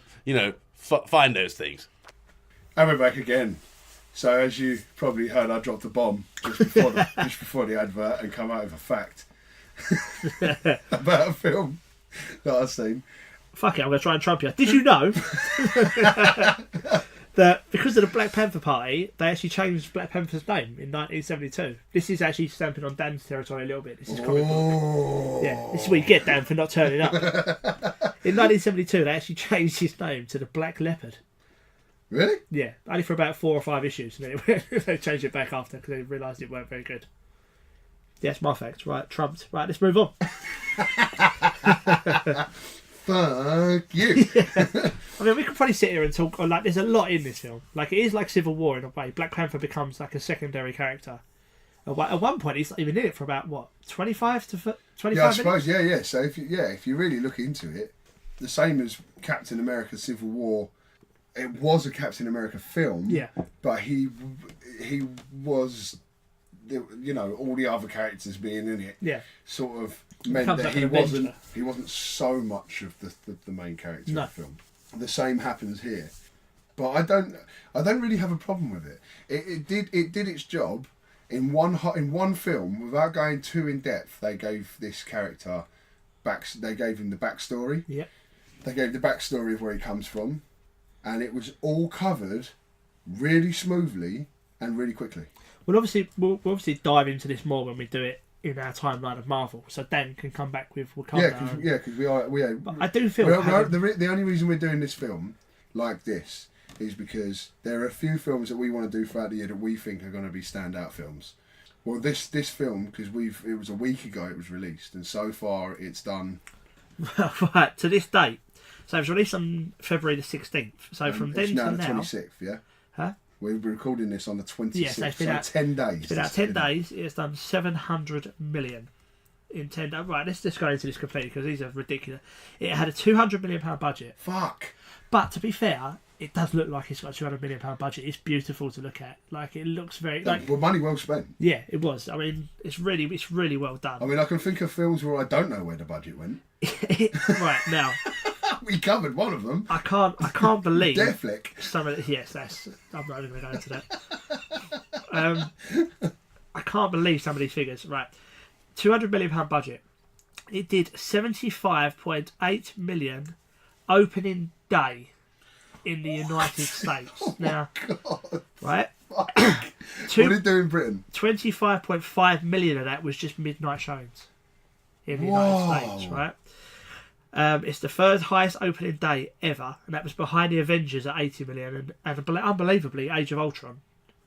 Speaker 6: find those things.
Speaker 2: And we're back again. So as you probably heard, I dropped a bomb just before the advert and come out with a fact about a film that I've seen.
Speaker 3: Fuck it, I'm going to try and trump you. Did you know that because of the Black Panther Party, they actually changed Black Panther's name in 1972? This is actually stamping on Dan's territory a little bit. This is comic book. Yeah, this is what you get, Dan, for not turning up. In 1972, they actually changed his name to the Black Leopard.
Speaker 2: Really?
Speaker 3: Yeah, only for about 4 or 5 issues, and then they changed it back after because they realised it weren't very good. Yeah, that's my fact. Right, trumped. Right, let's move on.
Speaker 2: Fuck you.
Speaker 3: Yeah. I mean, we could probably sit here and talk. Like, there's a lot in this film. Like, it is like Civil War in a way. Black Panther becomes like a secondary character. At one point, he's not even in it for about 25 to 25
Speaker 2: Yeah, I
Speaker 3: minutes?
Speaker 2: suppose. Yeah. So if you really look into it, the same as Captain America: Civil War. It was a Captain America film,
Speaker 3: yeah,
Speaker 2: but he was, all the other characters being in it,
Speaker 3: yeah,
Speaker 2: sort of meant that he wasn't so much of the main character of the film. The same happens here, but I don't really have a problem with it. It did its job in one film without going too in depth. They gave this character they gave him the backstory.
Speaker 3: Yeah,
Speaker 2: they gave the backstory of where he comes from. And it was all covered really smoothly and really quickly.
Speaker 3: We'll obviously dive into this more when we do it in our timeline of Marvel. So Dan can come back with wakanda.
Speaker 2: Yeah, because we are.
Speaker 3: But I do feel
Speaker 2: the only reason we're doing this film like this is because there are a few films that we want to do throughout the year that we think are going to be standout films. Well, this film, because it was a week ago it was released, and so far it's done.
Speaker 3: Right, to this date. So it was released on February the 16th. So from then to now...
Speaker 2: It's now the 26th, yeah?
Speaker 3: Huh?
Speaker 2: We're recording this on the 26th,
Speaker 3: yeah, so it's been out
Speaker 2: 10 days.
Speaker 3: It's been out 10 days. It's done 700 million. in 10 days. Right, let's just go into this completely because these are ridiculous. It had a £200 million budget.
Speaker 2: Fuck.
Speaker 3: But to be fair, it does look like it's got a £200 million budget. It's beautiful to look at. Like, it looks very... like,
Speaker 2: Well, money well spent.
Speaker 3: yeah, it was. I mean, it's really well done.
Speaker 2: I mean, I can think of films where I don't know where the budget went.
Speaker 3: Right, now...
Speaker 2: We covered one of them.
Speaker 3: I can't believe...
Speaker 2: Dare flick.
Speaker 3: Some of the, yes, that's... I'm not even going to go into that. I can't believe some of these figures. Right. £200 million budget. It did 75.8 million opening day in the United States. Now,
Speaker 2: God.
Speaker 3: right?
Speaker 2: What did it do in Britain?
Speaker 3: 25.5 million of that was just midnight showings in the United States, right? It's the third highest opening day ever, and that was behind the Avengers at 80 million and unbelievably Age of Ultron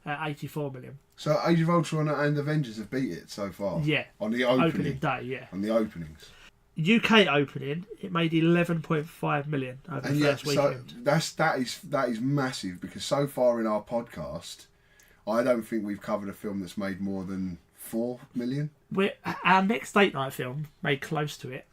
Speaker 3: at 84 million.
Speaker 2: So Age of Ultron and Avengers have beat it so far.
Speaker 3: Yeah.
Speaker 2: On the
Speaker 3: Opening day, yeah.
Speaker 2: On the openings.
Speaker 3: UK opening, it made 11.5 million over
Speaker 2: And
Speaker 3: the
Speaker 2: yet,
Speaker 3: first weekend.
Speaker 2: so that is massive because so far in our podcast, I don't think we've covered a film that's made more than 4 million.
Speaker 3: Our next date night film made close to it.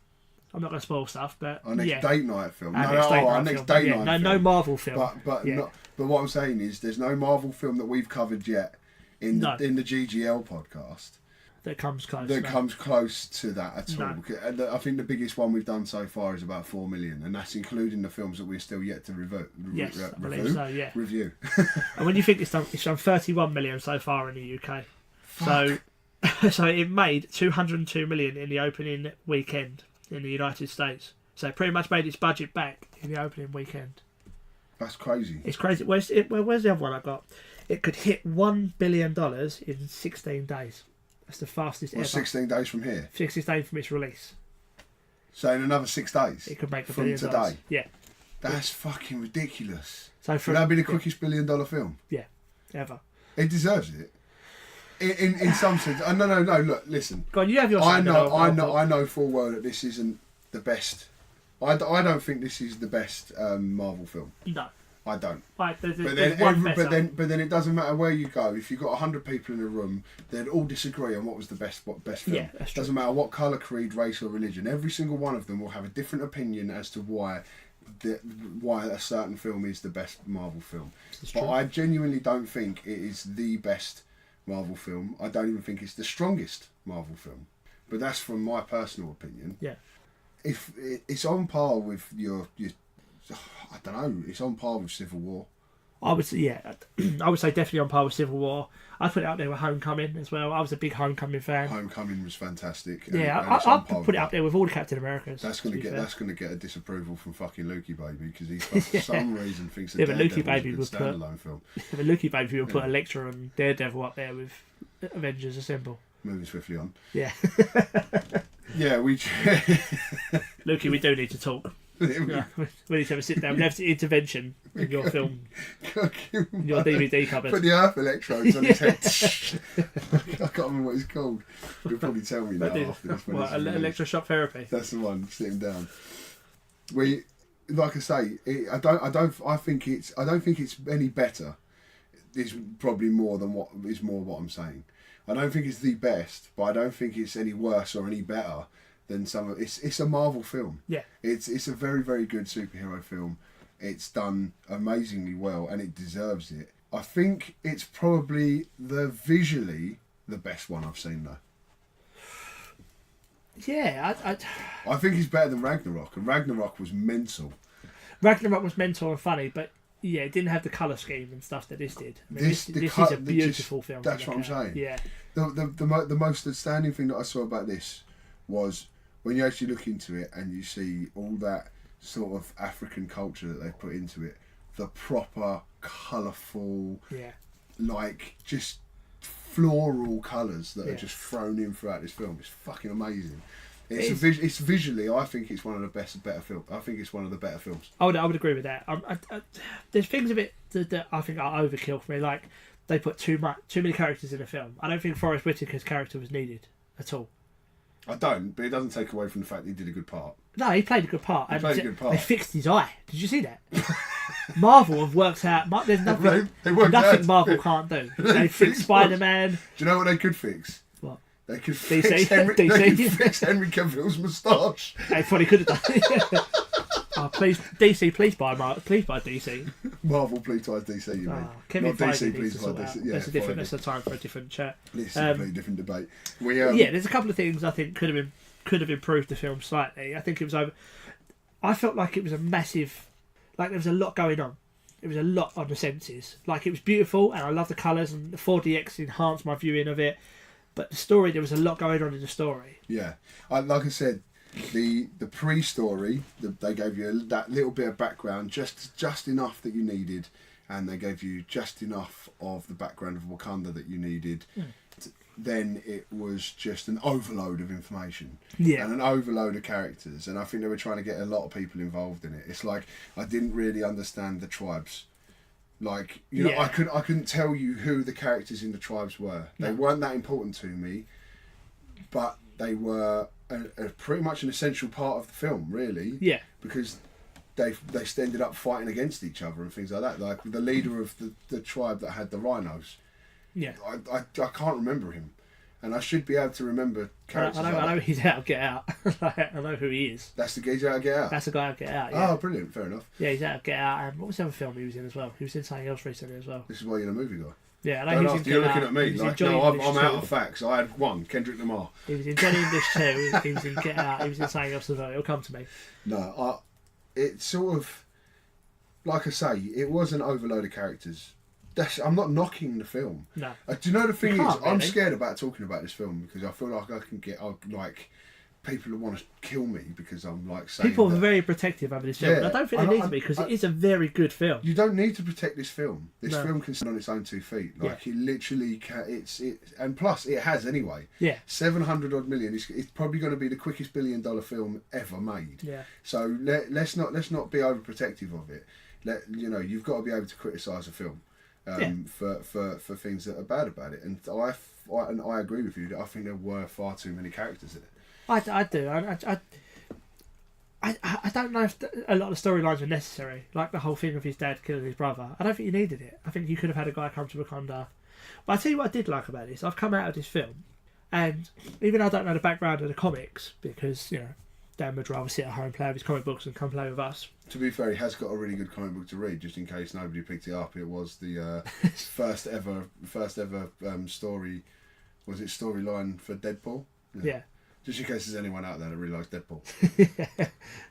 Speaker 3: I'm not going to spoil stuff, but
Speaker 2: Our next date night film.
Speaker 3: Our next date night film. No Marvel film.
Speaker 2: But
Speaker 3: Yeah.
Speaker 2: but what I'm saying is, there's no Marvel film that we've covered yet in the GGL podcast
Speaker 3: that comes close.
Speaker 2: that
Speaker 3: no.
Speaker 2: comes close to that at all.
Speaker 3: No.
Speaker 2: And I think the biggest one we've done so far is about 4 million, and that's including the films that we're still yet to
Speaker 3: Yes, I believe so, yeah.
Speaker 2: review.
Speaker 3: And when you think it's done 31 million so far in the UK. So it made 202 million in the opening weekend in the United States. So it pretty much made its budget back in the opening weekend.
Speaker 2: That's crazy.
Speaker 3: It's crazy. Where's the other one I got? It could hit $1 billion in 16 days. That's the fastest ever.
Speaker 2: 16 days from here.
Speaker 3: 16 days from its release.
Speaker 2: So in another 6 days.
Speaker 3: It could make $1
Speaker 2: from
Speaker 3: billion.
Speaker 2: today.
Speaker 3: Yeah.
Speaker 2: That's fucking ridiculous.
Speaker 3: So
Speaker 2: Would that be the quickest $1 billion film?
Speaker 3: Yeah, ever.
Speaker 2: It deserves it. In some sense. No. Look, listen.
Speaker 3: Go on, you have your
Speaker 2: I
Speaker 3: side,
Speaker 2: know full well that this isn't the best. I don't think this is the best Marvel film.
Speaker 3: No.
Speaker 2: I don't.
Speaker 3: Right, there's
Speaker 2: But
Speaker 3: one better.
Speaker 2: then it doesn't matter where you go. If you've got 100 people in a room, they'd all disagree on what was the best film.
Speaker 3: Yeah, that's true.
Speaker 2: Doesn't matter what colour, creed, race, or religion. Every single one of them will have a different opinion as to why a certain film is the best Marvel film. But I genuinely don't think it is the best Marvel film. I don't even think it's the strongest Marvel film. But that's from my personal opinion.
Speaker 3: Yeah.
Speaker 2: If it's on par with your I don't know, it's on par with Civil War.
Speaker 3: I would say, I would say definitely on par with Civil War. I'd put it up there with Homecoming as well. I was a big Homecoming fan.
Speaker 2: Homecoming was fantastic.
Speaker 3: I'd put it up there with all the Captain Americas.
Speaker 2: That's going to get a disapproval from fucking Lukey Baby because he for some reason thinks that
Speaker 3: Yeah, but
Speaker 2: Daredevil
Speaker 3: Lukey Baby
Speaker 2: is a good standalone film.
Speaker 3: The Lukey Baby would put Elektra and Daredevil up there with Avengers Assemble.
Speaker 2: Moving swiftly on.
Speaker 3: Yeah.
Speaker 2: Yeah,
Speaker 3: Lukey, we do need to talk. Yeah, we need to have a sit down. We have an intervention in your film, in your DVD cupboard.
Speaker 2: Put the earth electrodes on his head. I can't remember what it's called. You'll probably tell me now after this.
Speaker 3: Electroshock therapy.
Speaker 2: That's the one. Sit him down. Like I say, I don't think it's any better. It's probably more what I'm saying. I don't think it's the best, but I don't think it's any worse or any better than some of it's a Marvel film.
Speaker 3: Yeah.
Speaker 2: It's a very, very good superhero film. It's done amazingly well and it deserves it. I think it's probably visually the best one I've seen though.
Speaker 3: Yeah,
Speaker 2: I think it's better than Ragnarok, and Ragnarok was mental.
Speaker 3: Ragnarok was mental and funny, but yeah, it didn't have the colour scheme and stuff that this did. I mean, this is a beautiful film.
Speaker 2: That's what I'm saying.
Speaker 3: Yeah.
Speaker 2: The most outstanding thing that I saw about this was when you actually look into it and you see all that sort of African culture that they put into it, the proper, colourful, like just floral colours that are just thrown in throughout this film. It's fucking amazing. It's visually, I think it's one of the better films. I think it's one of the better films.
Speaker 3: I would agree with that. There's things of it that I think are overkill for me. Like they put too many characters in a film. I don't think Forrest Whitaker's character was needed at all.
Speaker 2: I don't, but it doesn't take away from the fact that he did a good part.
Speaker 3: No, he played a good part.
Speaker 2: They
Speaker 3: fixed his eye. Did you see that? Marvel have worked out. There's nothing. Nothing Marvel can't do. They fixed Spider-Man.
Speaker 2: Do you know what they could fix?
Speaker 3: What?
Speaker 2: They could
Speaker 3: DC.
Speaker 2: fix Henry,
Speaker 3: DC.
Speaker 2: They could fix Henry Cavill's moustache.
Speaker 3: They probably could have done. Oh, please, DC, please buy DC.
Speaker 2: Marvel, please buy DC. You mean?
Speaker 3: Kevin
Speaker 2: Not
Speaker 3: Feige
Speaker 2: DC,
Speaker 3: needs
Speaker 2: please
Speaker 3: to
Speaker 2: buy
Speaker 3: sort
Speaker 2: DC.
Speaker 3: out.
Speaker 2: Yeah,
Speaker 3: That's a time for a different chat.
Speaker 2: It's a completely different debate.
Speaker 3: Yeah, there's a couple of things I think could have improved the film slightly. I think it was over. I felt like it was a massive, like there was a lot going on. It was a lot on the senses. Like it was beautiful, and I love the colours, and the 4DX enhanced my viewing of it. But the story, there was a lot going on in the story.
Speaker 2: Yeah, like I said, the pre-story, they gave you that little bit of background, just enough that you needed, and they gave you just enough of the background of Wakanda that you needed. Then it was just an overload of information, and an overload of characters, and I think they were trying to get a lot of people involved in it. It's like I didn't really understand the tribes. Like, you know, I couldn't tell you who the characters in the tribes were. They weren't that important to me, but they were a pretty much an essential part of the film, really.
Speaker 3: Yeah.
Speaker 2: Because they ended up fighting against each other and things like that. Like the leader of the tribe that had the rhinos. Yeah. I can't remember him. And I should be able to remember characters.
Speaker 3: I know he's out of Get Out. I know who he is.
Speaker 2: That's the guy out of Get Out?
Speaker 3: That's the guy out of Get Out, yeah.
Speaker 2: Oh, brilliant. Fair enough.
Speaker 3: Yeah, he's out of Get Out. And what was the other film he was in as well? He was in something else recently as well.
Speaker 2: This is why you're a movie guy.
Speaker 3: Yeah, I know he was in
Speaker 2: You're
Speaker 3: Get
Speaker 2: looking
Speaker 3: Out.
Speaker 2: at me like, no, I'm out of facts. I had one, Kendrick Lamar.
Speaker 3: He was in Johnny English 2. He was in Get Out. He was in something else as well. It'll come to me.
Speaker 2: No, it's sort of, like I say, it was an overload of characters. I'm not knocking the film.
Speaker 3: No.
Speaker 2: Do you know the thing is, I'm
Speaker 3: really.
Speaker 2: scared about talking about this film because I feel like I can get like people who want to kill me because I'm like saying
Speaker 3: people are very protective over this film.
Speaker 2: Yeah,
Speaker 3: And I don't think they need to be because it is a very good film.
Speaker 2: You don't need to protect this film. This film can stand on its own 2 feet. Like it literally can. And plus it has anyway.
Speaker 3: Yeah.
Speaker 2: 700 odd million. It's probably going to be the quickest $1 billion film ever made.
Speaker 3: Yeah.
Speaker 2: So let's not be overprotective of it. You've got to be able to criticise a film. For things that are bad about it, and I agree with you. I think there were far too many characters in it.
Speaker 3: I do. I don't know if a lot of the storylines are necessary, like the whole thing of his dad killing his brother. I don't think you needed it. I think you could have had a guy come to Wakanda. But I tell you what I did like about this. I've come out of this film, and even though I don't know the background of the comics, because Dan would rather sit at home, play with his comic books, and come play with us.
Speaker 2: To be fair, he has got a really good comic book to read, just in case nobody picked it up. It was the first ever story. Was it storyline for Deadpool?
Speaker 3: Yeah.
Speaker 2: Just in case there's anyone out there that really likes Deadpool.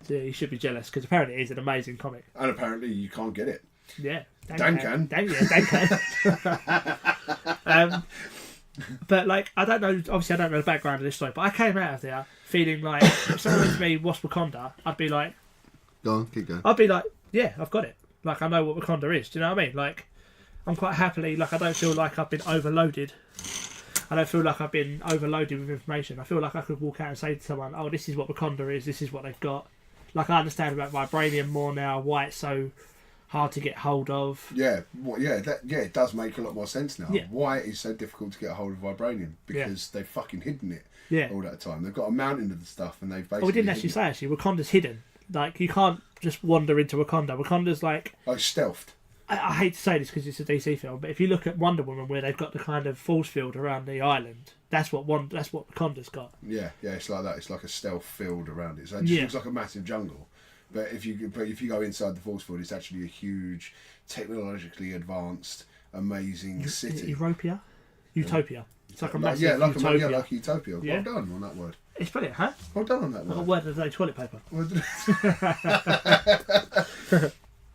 Speaker 3: So you should be jealous because apparently it is an amazing comic.
Speaker 2: And apparently you can't get it.
Speaker 3: Yeah.
Speaker 2: Dan can.
Speaker 3: Dan can. But I don't know. Obviously, I don't know the background of this story. But I came out of there feeling like if someone went to me, "What's Wakanda?" I'd be like,
Speaker 2: "Go on, keep going."
Speaker 3: I'd be like, "Yeah, I've got it. I know what Wakanda is." Do you know what I mean? I'm quite happily. I don't feel like I've been overloaded. I don't feel like I've been overloaded with information. I feel like I could walk out and say to someone, "Oh, this is what Wakanda is. This is what they've got." I understand about vibranium more now. Why it's so hard to get hold of.
Speaker 2: Yeah, it does make a lot more sense now.
Speaker 3: Yeah.
Speaker 2: Why it is so difficult to get a hold of vibranium because they've fucking hidden it. All that time. They've got a mountain of the stuff, and they've basically.
Speaker 3: We didn't actually say Wakanda's hidden. You can't just wander into Wakanda. Wakanda's
Speaker 2: stealthed.
Speaker 3: I hate to say this because it's a DC film, but if you look at Wonder Woman, where they've got the kind of force field around the island, that's what Wakanda's got.
Speaker 2: Yeah, it's like that. It's like a stealth field around it. So it just looks like a massive jungle. But if you go inside the force field, it's actually a huge, technologically advanced, amazing city.
Speaker 3: Utopia. It's like a massive
Speaker 2: utopia.
Speaker 3: Utopia.
Speaker 2: Utopia.
Speaker 3: Yeah.
Speaker 2: Well done on that word.
Speaker 3: It's brilliant, huh?
Speaker 2: Well done on that
Speaker 3: Like
Speaker 2: word.
Speaker 3: a word of the day, toilet paper.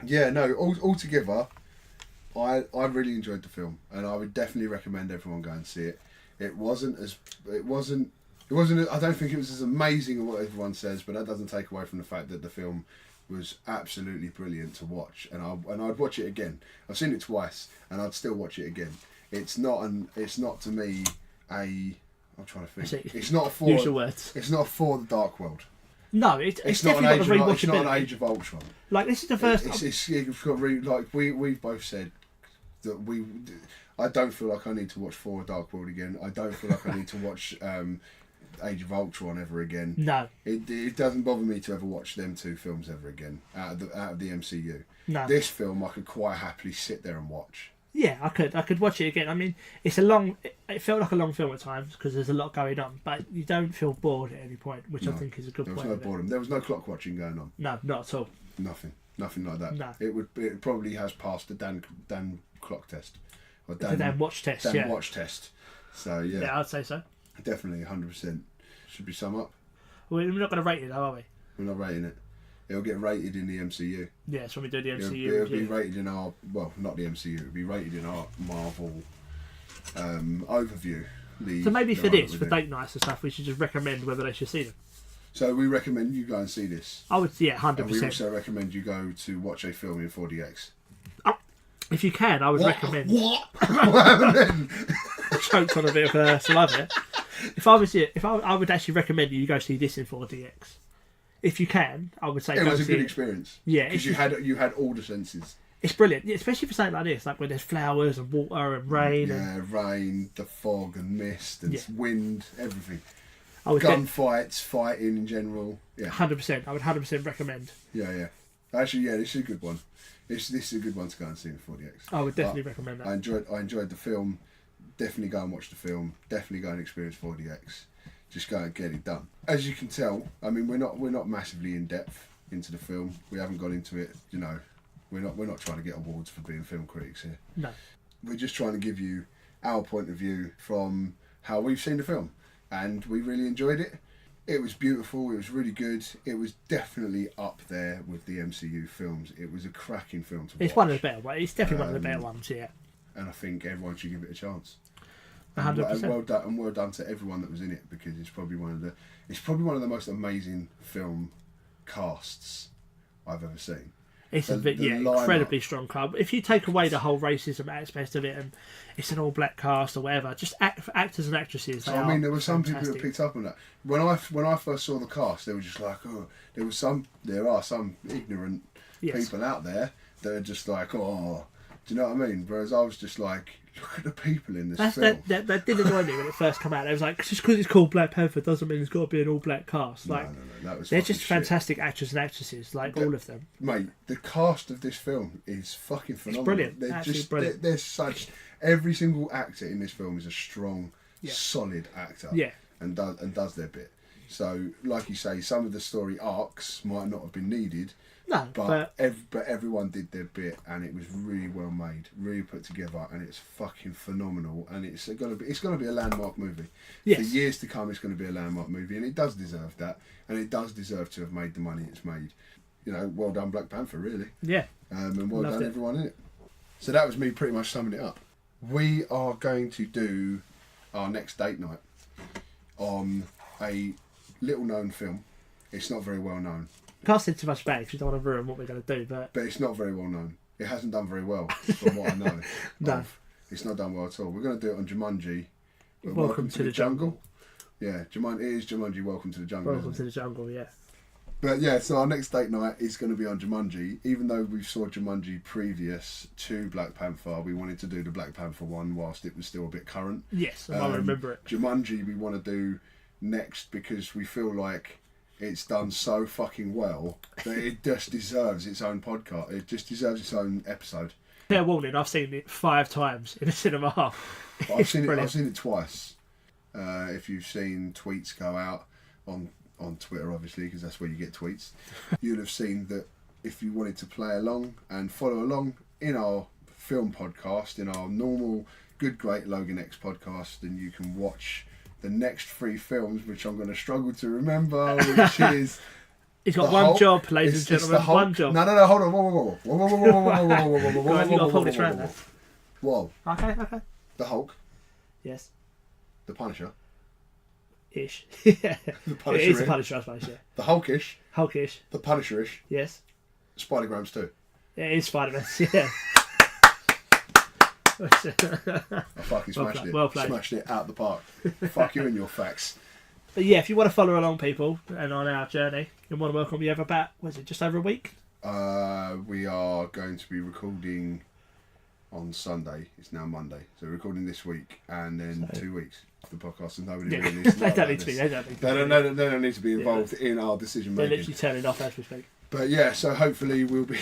Speaker 2: Yeah, no. Altogether, I really enjoyed the film, and I would definitely recommend everyone go and see it. It wasn't. I don't think it was as amazing as what everyone says, but that doesn't take away from the fact that the film was absolutely brilliant to watch, and I'd watch it again. I've seen it twice, and I'd still watch it again. It's not to me a. I'm trying to think. It's not for.
Speaker 3: Use your words.
Speaker 2: It's not for the Dark World.
Speaker 3: No, it's
Speaker 2: not
Speaker 3: definitely
Speaker 2: an
Speaker 3: got the rewatchability.
Speaker 2: It's not an Age of Ultron.
Speaker 3: This is the first.
Speaker 2: It's got we've both said that I don't feel like I need to watch Thor: Dark World again. I don't feel like I need to watch Age of Ultron ever again.
Speaker 3: No,
Speaker 2: it doesn't bother me to ever watch them two films ever again out of the MCU.
Speaker 3: No,
Speaker 2: this film I could quite happily sit there and watch.
Speaker 3: Yeah, I could watch it again. I mean, it's a long. It felt like a long film at times because there's a lot going on, but you don't feel bored at any point, which I think is a good
Speaker 1: There was
Speaker 3: point.
Speaker 1: no boredom. There was no clock watching going on.
Speaker 3: No, not at all.
Speaker 1: Nothing like that.
Speaker 3: No.
Speaker 1: It probably has passed the Dan clock test or
Speaker 3: The Dan watch test.
Speaker 1: Dan
Speaker 3: Yeah,
Speaker 1: watch test. So yeah,
Speaker 3: yeah, I'd say so.
Speaker 1: definitely 100%. Should we sum up?
Speaker 3: We're not going to rate it, though, are we?
Speaker 1: We're not rating it. It'll get rated in the MCU.
Speaker 3: Yeah, so when we do the
Speaker 1: It'll,
Speaker 3: MCU.
Speaker 1: it'll be rated in our not the MCU. It'll be rated in our Marvel overview.
Speaker 3: So maybe for this, for
Speaker 1: date.
Speaker 3: date nights and stuff, we should just recommend whether they should see them.
Speaker 1: So we recommend you go and see this.
Speaker 3: I would, yeah,
Speaker 1: And we
Speaker 3: 100%.
Speaker 1: also recommend you go to watch a film in 4DX.
Speaker 3: If you can, I would recommend.
Speaker 1: What? What happened then?
Speaker 3: Choked on a bit of saliva. If I was you, I would actually recommend you go see this in 4DX. If you can, I would say
Speaker 1: It
Speaker 3: go
Speaker 1: was a
Speaker 3: see
Speaker 1: good
Speaker 3: it.
Speaker 1: experience.
Speaker 3: Yeah,
Speaker 1: because you had all the senses.
Speaker 3: It's brilliant, yeah, especially for something like this, like when there's flowers and water and rain. And
Speaker 1: Yeah, rain, the fog and mist and
Speaker 3: Yeah.
Speaker 1: wind, everything.
Speaker 3: I would
Speaker 1: Gunfights, fighting in general. Yeah,
Speaker 3: 100%. I would 100% recommend.
Speaker 1: yeah. Actually, yeah, this is a good one. This is a good one to go and see in 4DX.
Speaker 3: I would definitely recommend that.
Speaker 1: I enjoyed the film. Definitely go and watch the film. Definitely go and experience 4DX. Just go and get it done. As you can tell, I mean, we're not massively in depth into the film. We haven't gone into it. You know, we're not trying to get awards for being film critics here.
Speaker 3: No.
Speaker 1: We're just trying to give you our point of view from how we've seen the film, and we really enjoyed it. It was beautiful. It was really good. It was definitely up there with the MCU films. It was a cracking film to watch.
Speaker 3: It's one of the better ones. It's definitely one of the better ones, yeah.
Speaker 1: And I think everyone should give it a chance.
Speaker 3: 100%.
Speaker 1: And well done to everyone that was in it, because it's probably one of the most amazing film casts I've ever seen.
Speaker 3: It's
Speaker 1: The lineup.
Speaker 3: incredibly strong club. If you take away the whole racism aspect of it, and it's an all-black cast or whatever, just actors and actresses.
Speaker 1: So, I mean, there were some people
Speaker 3: fantastic.
Speaker 1: that picked up on that. When I first saw the cast, they were just like, oh, there are some ignorant
Speaker 3: Yes.
Speaker 1: people out there that are just like, oh, do you know what I mean? Whereas I was just like, look at the people in this film.
Speaker 3: That did annoy me when it first came out. It was like, just because it's called Black Panther doesn't mean it's got to be an all-black cast. Like,
Speaker 1: No, that was
Speaker 3: they're
Speaker 1: fucking
Speaker 3: just
Speaker 1: shit.
Speaker 3: fantastic actors and actresses, like all of them.
Speaker 1: Mate, the cast of this film is fucking phenomenal.
Speaker 3: brilliant.
Speaker 1: They're
Speaker 3: Absolutely
Speaker 1: just
Speaker 3: brilliant.
Speaker 1: They're such. Every single actor in this film is a strong,
Speaker 3: Yeah.
Speaker 1: solid actor.
Speaker 3: Yeah.
Speaker 1: And does their bit. So, like you say, some of the story arcs might not have been needed.
Speaker 3: No,
Speaker 1: But everyone did their bit, and it was really well made, really put together, and it's fucking phenomenal. And it's gonna be a landmark movie.
Speaker 3: Yes.
Speaker 1: For years to come, it's going to be a landmark movie, and it does deserve that, and it does deserve to have made the money it's made. You know, well done Black Panther, really,
Speaker 3: yeah,
Speaker 1: and well
Speaker 3: Loved
Speaker 1: done
Speaker 3: it.
Speaker 1: everyone in it. So that was me pretty much summing it up. We are going to do our next date night on a little known film. It's not very well known.
Speaker 3: can't say too much about it because you don't want to ruin what we're going to do. But
Speaker 1: But it's not very well known. It hasn't done very well, from what I know.
Speaker 3: No.
Speaker 1: of. It's not done well at all. We're going to do it on Jumanji. But
Speaker 3: Welcome to the Jungle.
Speaker 1: Yeah, it is Jumanji, Welcome to the Jungle.
Speaker 3: Welcome
Speaker 1: isn't
Speaker 3: to
Speaker 1: it?
Speaker 3: the Jungle, yeah.
Speaker 1: But yeah, so our next date night is going to be on Jumanji. Even though we saw Jumanji previous to Black Panther, we wanted to do the Black Panther one whilst it was still a bit current.
Speaker 3: Yes, I remember it.
Speaker 1: Jumanji we want to do next because we feel like it's done so fucking well that it just deserves its own podcast. It just deserves its own episode.
Speaker 3: Fair warning, I've seen it 5 times in a cinema.
Speaker 1: I've seen
Speaker 3: brilliant.
Speaker 1: it twice. If you've seen tweets go out on Twitter, obviously, because that's where you get tweets, you'll have seen that if you wanted to play along and follow along in our film podcast, in our normal Good Great Loganx podcast, then you can watch the next 3 films, which I'm going to struggle to remember, which is...
Speaker 3: He's got
Speaker 1: The
Speaker 3: one
Speaker 1: Hulk.
Speaker 3: job, ladies and
Speaker 1: It's the
Speaker 3: gentlemen,
Speaker 1: Hulk.
Speaker 3: one job.
Speaker 1: No, hold on. Whoa.
Speaker 3: Go on, you got to pull this round there.
Speaker 1: Whoa.
Speaker 3: Okay.
Speaker 1: The Hulk,
Speaker 3: Yes.
Speaker 1: the Punisher,
Speaker 3: Ish. Yeah.
Speaker 1: the
Speaker 3: It
Speaker 1: Punisher,
Speaker 3: is a Punisher, I suppose, yeah.
Speaker 1: the Hulkish,
Speaker 3: Hulkish,
Speaker 1: the Punisherish,
Speaker 3: yes.
Speaker 1: Spider-Grams too.
Speaker 3: It is Spider-Man, yeah.
Speaker 1: I fucking
Speaker 3: Well
Speaker 1: smashed
Speaker 3: played,
Speaker 1: it.
Speaker 3: well played.
Speaker 1: Smashed it out the park. Fuck you and your facts.
Speaker 3: But yeah, if you want to follow along, people, and on our journey, you're more than welcome. You have about, just over a week?
Speaker 1: We are going to be recording on Sunday. It's now Monday. So we're recording this week and then 2 weeks. The podcast, and nobody really needs to know
Speaker 3: They don't
Speaker 1: about
Speaker 3: need to be.
Speaker 1: this.
Speaker 3: They don't need to
Speaker 1: They don't need to be involved in our decision
Speaker 3: They're
Speaker 1: making.
Speaker 3: literally turning off as we speak.
Speaker 2: But yeah, so hopefully we'll be.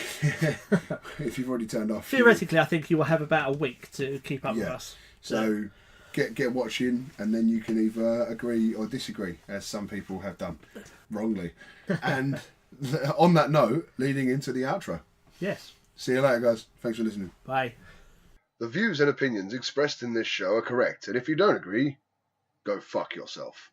Speaker 2: If you've already turned off.
Speaker 3: Theoretically, I think you will have about a week to keep up with us.
Speaker 2: So get watching, and then you can either agree or disagree, as some people have done wrongly. And on that note, leading into the outro.
Speaker 3: Yes.
Speaker 2: See you later, guys. Thanks for listening.
Speaker 3: Bye.
Speaker 1: The views and opinions expressed in this show are correct, and if you don't agree, go fuck yourself.